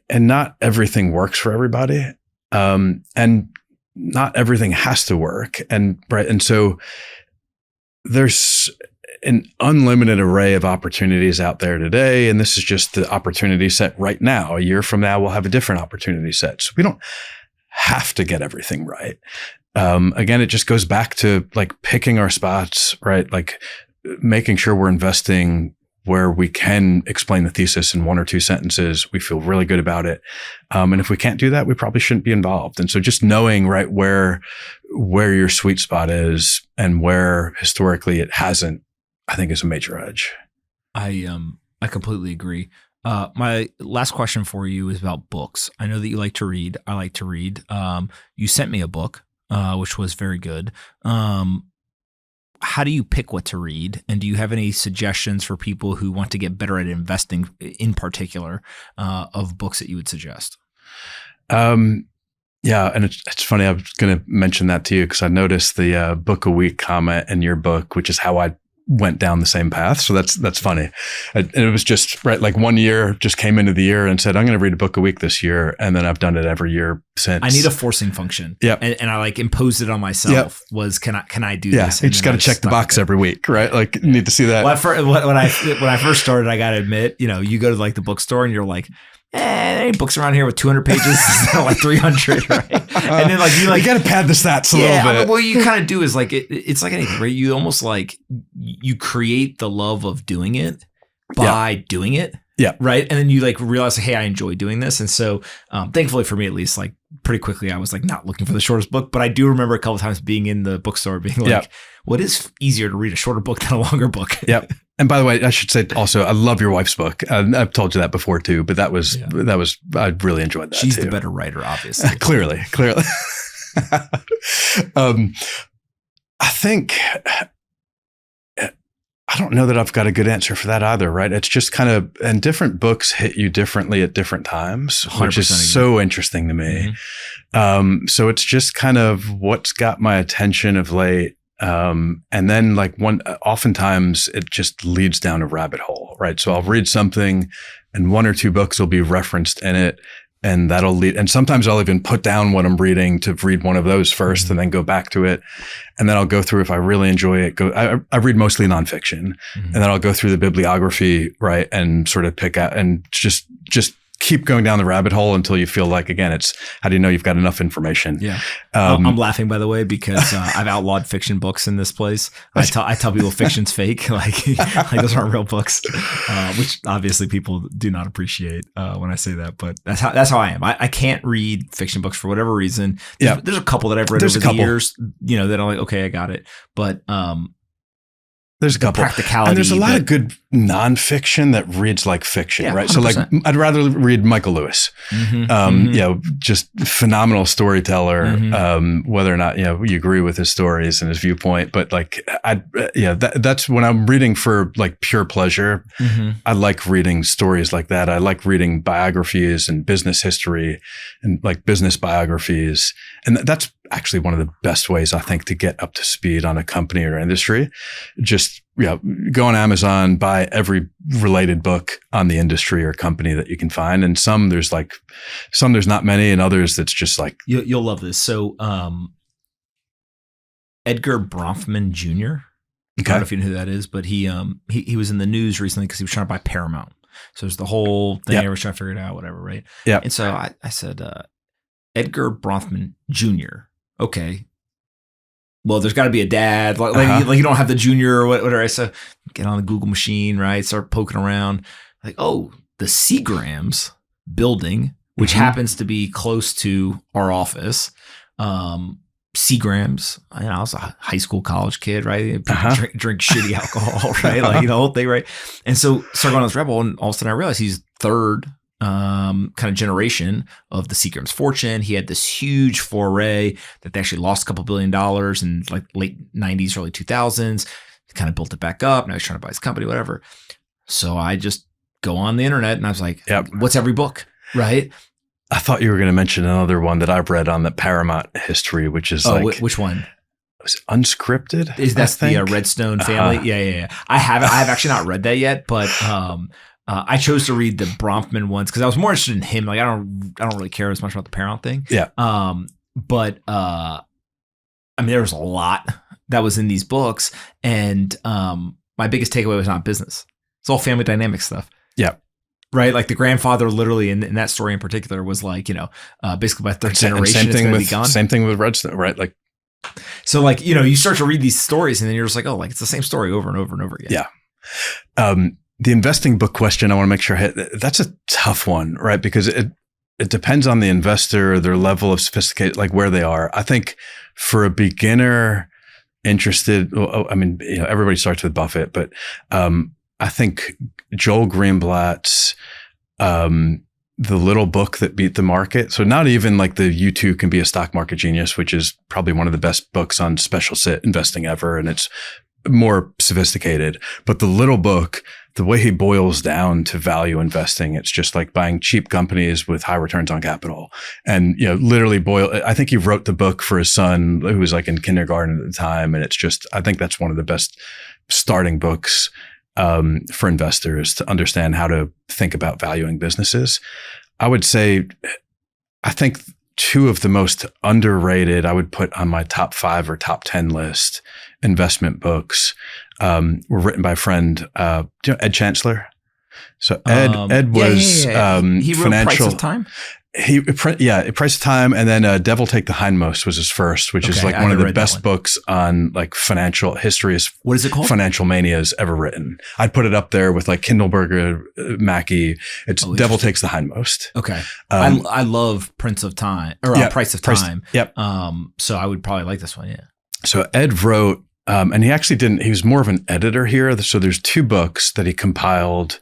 and not everything works for everybody. And not everything has to work. And so there's an unlimited array of opportunities out there today. And this is just the opportunity set right now. A year from now, we'll have a different opportunity set. So we don't have to get everything right. Again, it just goes back to like picking our spots, right? Like making sure we're investing where we can explain the thesis in one or two sentences. We feel really good about it. And if we can't do that, we probably shouldn't be involved. And so just knowing right where your sweet spot is and where historically it hasn't, I think is a major edge. I completely agree. My last question for you is about books. I know that you like to read. I like to read. You sent me a book, which was very good. How do you pick what to read? And do you have any suggestions for people who want to get better at investing in particular, of books that you would suggest? Yeah. And it's funny. I was going to mention that to you because I noticed the book a week comment in your book, which is how I went down the same path. So that's funny. And it was just right. Like one year just came into the year and said, I'm going to read a book a week this year. And then I've done it every year since. I need a forcing function. Yeah. And I like imposed it on myself was, can I do this? You just got to check the box every week, right? Like you need to see that. Well, when I first started, I got to admit, you go to like the bookstore and you're like, there ain't books around here with 200 pages, like 300, right? And then you got to pad the stats a little bit. What you kind of do is like, it's like anything, right? You almost like, you create the love of doing it by doing it. Yeah. Right. And then you like realize, hey, I enjoy doing this. And so thankfully for me, at least, like pretty quickly, I was like not looking for the shortest book, but I do remember a couple of times being in the bookstore being like, what is easier to read, a shorter book than a longer book? Yep. And by the way, I should say also, I love your wife's book. I've told you that before too, but that was, I really enjoed that. She's too. The better writer, obviously. Clearly. I think, I don't know that I've got a good answer for that either, right? It's just kind of, and different books hit you differently at different times, which is so interesting to me. So it's just kind of what's got my attention of late. And then oftentimes it just leads down a rabbit hole, right? So I'll read something and one or two books will be referenced in it. And that'll lead, and sometimes I'll even put down what I'm reading to read one of those first and then go back to it. And then I'll go through, if I really enjoy it, I read mostly nonfiction, and then I'll go through the bibliography, right? And sort of pick out and just keep going down the rabbit hole until you feel like, again, it's how do you know you've got enough information? Yeah. I'm laughing, by the way, because I've outlawed fiction books in this place. I tell people fiction's fake, like those aren't real books, which obviously people do not appreciate when I say that. But that's how I am. I can't read fiction books for whatever reason. There's a couple that I've read over the years, that I'm like, okay, I got it. But there's a couple. Practicality. And there's a lot of good nonfiction that reads like fiction, right? 100%. So like, I'd rather read Michael Lewis, just phenomenal storyteller, whether or not, you agree with his stories and his viewpoint, but like, that's when I'm reading for like pure pleasure. I like reading stories like that. I like reading biographies and business history and like business biographies. And that's actually one of the best ways, I think, to get up to speed on a company or industry. Just, go on Amazon, buy every related book on the industry or company that you can find. And some there's not many, and others that's just like. You'll love this. So, Edgar Bronfman Jr. I don't know if you know who that is, but he was in the news recently because he was trying to buy Paramount. So there's the whole thing. I was trying to figure it out, whatever, right? Yeah. And so I said, Edgar Bronfman Jr. Okay. Well, there's got to be a dad. Like you don't have the junior or whatever. So get on the Google machine, right? Start poking around. Like, oh, the Seagrams building, which happens to be close to our office. Seagrams. I was a high school, college kid, right? Drink shitty alcohol, right? Like the whole thing, right? And so start going on this rebel, and all of a sudden I realized he's third kind of generation of the Seagram's fortune. He had this huge foray that they actually lost a couple $2 billion in like late 90s, early 2000s. He kind of built it back up. Now he's trying to buy his company, whatever. So I just go on the internet and I was like, what's every book, right? I thought you were going to mention another one that I've read on the Paramount history, which is which one? Was it Unscripted? Is that the Redstone family? Yeah. I have actually not read that yet, but I chose to read the Bronfman ones because I was more interested in him. Like I don't really care as much about the Paramount thing. Yeah. But there was a lot that was in these books, and my biggest takeaway was not business. It's all family dynamic stuff. Yeah. Right. Like the grandfather literally in that story in particular was like, basically by third generation, it's going to be gone. Same thing with Redstone, right? Like, so like, you start to read these stories and then you're just like, oh, like it's the same story over and over and over again. Yeah. The investing book question, I want to make sure that's a tough one, right? Because it depends on the investor, their level of sophistication, like where they are. I think for a beginner interested, everybody starts with Buffett, but I think Joel Greenblatt's The Little Book That Beat the Market. So not even like the You Too Can Be a Stock Market Genius, which is probably one of the best books on special sit investing ever. And it's more sophisticated, but The Little Book, the way he boils down to value investing, it's just like buying cheap companies with high returns on capital. And, literally I think he wrote the book for his son who was like in kindergarten at the time. And it's just, I think that's one of the best starting books for investors to understand how to think about valuing businesses. I would say, I think two of the most underrated, I would put on my top 5 or top 10 list investment books were written by a friend, Ed Chancellor. So Ed was he wrote financial. Price of Time. Price of Time, and then Devil Take the Hindmost was his first, which is like one of the best books on like financial history. What is it called? Financial Manias ever written. I'd put it up there with like Kindleberger, Mackey. It's Devil Takes the Hindmost. Okay, I love Prince of Time or Price of Time. Yep. So I would probably like this one. Yeah. So Ed wrote, and he actually he was more of an editor here. So there's 2 books that he compiled.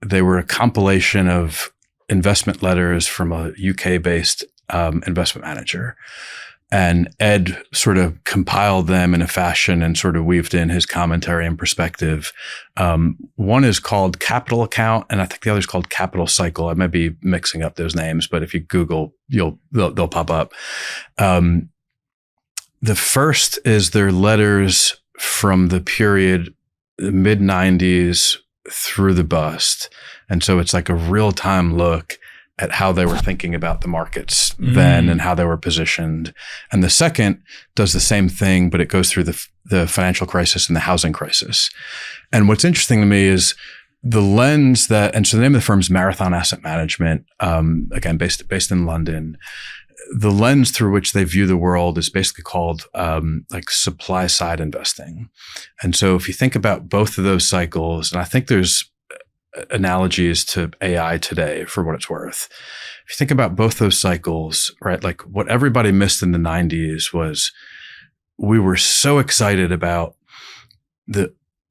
They were a compilation of investment letters from a UK-based investment manager. And Ed sort of compiled them in a fashion and sort of weaved in his commentary and perspective. One is called Capital Account, and I think the other is called Capital Cycle. I might be mixing up those names, but if you Google, they'll pop up. The first is their letters from the period, the mid-90s, through the bust. And so it's like a real time look at how they were thinking about the markets then and how they were positioned. And the second does the same thing, but it goes through the financial crisis and the housing crisis. And what's interesting to me is the lens and so the name of the firm is Marathon Asset Management, again, based in London. The lens through which they view the world is basically called like supply side investing. And so if you think about both of those cycles, and I think there's analogies to AI today for what it's worth. If you think about both those cycles, right, like what everybody missed in the 90s was we were so excited about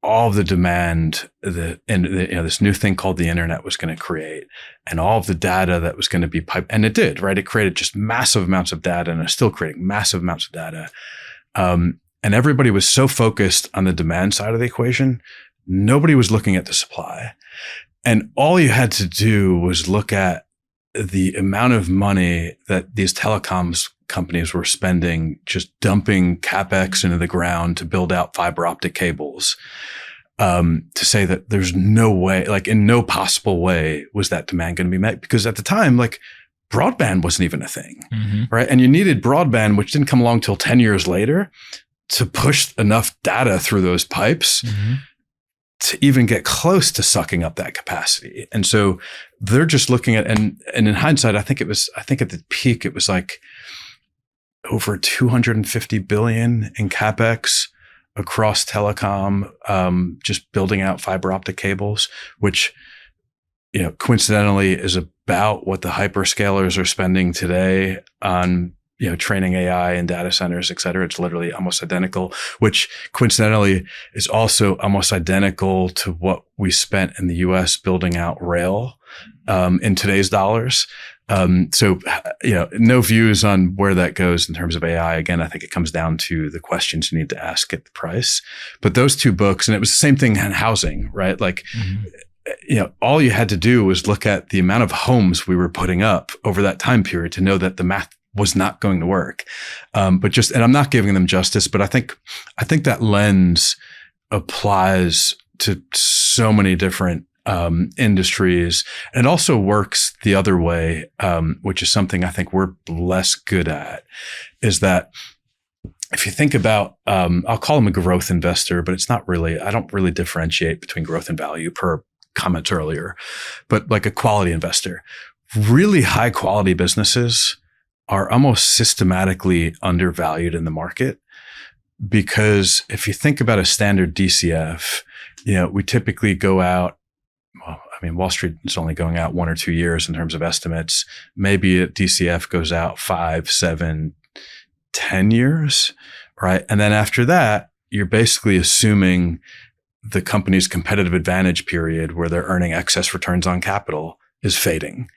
all of the demand this new thing called the internet was going to create, and all of the data that was going to be piped, and it did, right? It created just massive amounts of data, and it's still creating massive amounts of data. And everybody was so focused on the demand side of the equation, nobody was looking at the supply. And all you had to do was look at the amount of money that these telecoms companies were spending just dumping CapEx into the ground to build out fiber optic cables, to say that there's no way, like in no possible way was that demand going to be met. Because at the time, like broadband wasn't even a thing, right? And you needed broadband, which didn't come along till 10 years later, to push enough data through those pipes to even get close to sucking up that capacity. And so they're just looking at, and in hindsight, I think at the peak, it was like over 250 billion in CapEx across telecom, just building out fiber optic cables, which, coincidentally is about what the hyperscalers are spending today on, training AI and data centers, et cetera. It's literally almost identical, which coincidentally is also almost identical to what we spent in the US building out rail, in today's dollars. So, no views on where that goes in terms of AI. Again, I think it comes down to the questions you need to ask at the price. But those two books, and it was the same thing in housing, right? Like, all you had to do was look at the amount of homes we were putting up over that time period to know that the math was not going to work. And I'm not giving them justice, but I think that lens applies to so many different industries. And it also works the other way, which is something I think we're less good at, is that if you think about, I'll call them a growth investor, but it's not really, I don't really differentiate between growth and value per comments earlier, but like a quality investor, really high quality businesses are almost systematically undervalued in the market. Because if you think about a standard DCF, we typically go out, Wall Street is only going out 1 or 2 years in terms of estimates. Maybe a DCF goes out 5, 7, 10 years, right? And then after that, you're basically assuming the company's competitive advantage period where they're earning excess returns on capital is fading.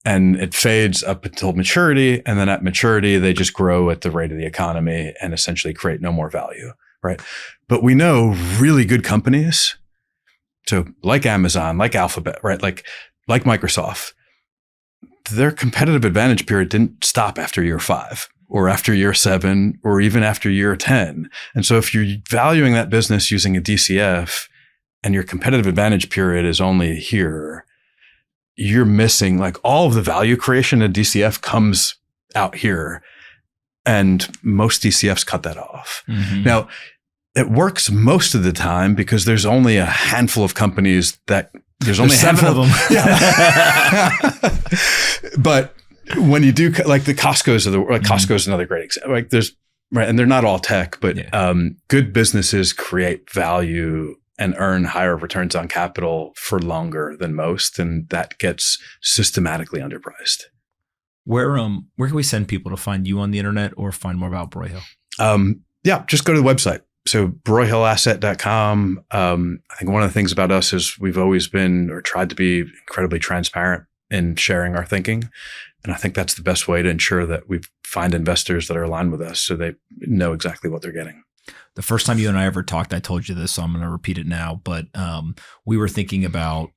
And it fades up until maturity. And then at maturity, they just grow at the rate of the economy and essentially create no more value, right? But we know really good companies, so like Amazon, like Alphabet, right? Like Microsoft, their competitive advantage period didn't stop after year 5 or after year 7 or even after year 10. And so if you're valuing that business using a DCF and your competitive advantage period is only here, you're missing like all of the value creation in DCF comes out here, and most DCFs cut that off. Now, it works most of the time because there's only a handful of companies that there's only 7 of them. Yeah. But when you do like the Costco's Costco's another great example. Like right. And they're not all tech, but good businesses create value and earn higher returns on capital for longer than most. And that gets systematically underpriced. Where can we send people to find you on the internet or find more about Broyhill? Just go to the website. So broyhillasset.com. I think one of the things about us is we've always been or tried to be incredibly transparent in sharing our thinking. And I think that's the best way to ensure that we find investors that are aligned with us so they know exactly what they're getting. The first time you and I ever talked, I told you this, so I'm going to repeat it now. But we were thinking about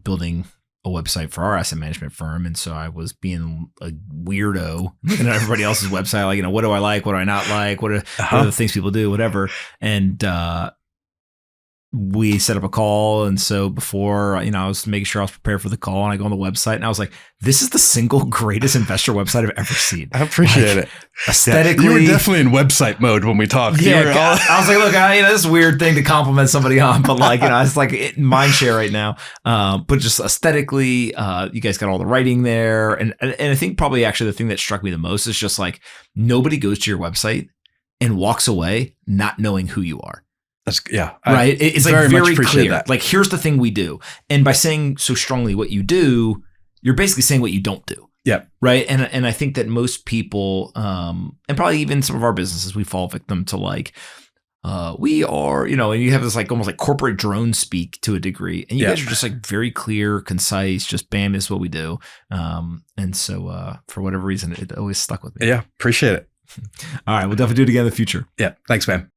building a website for our asset management firm. And so I was being a weirdo looking at everybody else's website. Like, what do I like? What do I not like? What are the things people do? Whatever. And we set up a call. And so before, I was making sure I was prepared for the call, and I go on the website and I was like, this is the single greatest investor website I've ever seen. I appreciate it. Aesthetically. You were definitely in website mode when we talked. Yeah. I was like, look, this is a weird thing to compliment somebody on, but it's like mind share right now. But just aesthetically, you guys got all the writing there. And I think probably actually the thing that struck me the most is just like nobody goes to your website and walks away not knowing who you are. Right. It's like very clear. That. Like, here's the thing we do. And by saying so strongly what you do, you're basically saying what you don't do. Yeah. Right. And I think that most people, and probably even some of our businesses, we fall victim to like, we are, and you have this like almost like corporate drone speak to a degree. And you guys are just like very clear, concise, just bam, is what we do. And so for whatever reason, it always stuck with me. Yeah. Appreciate it. All right. We'll definitely do it again in the future. Yeah. Thanks, man.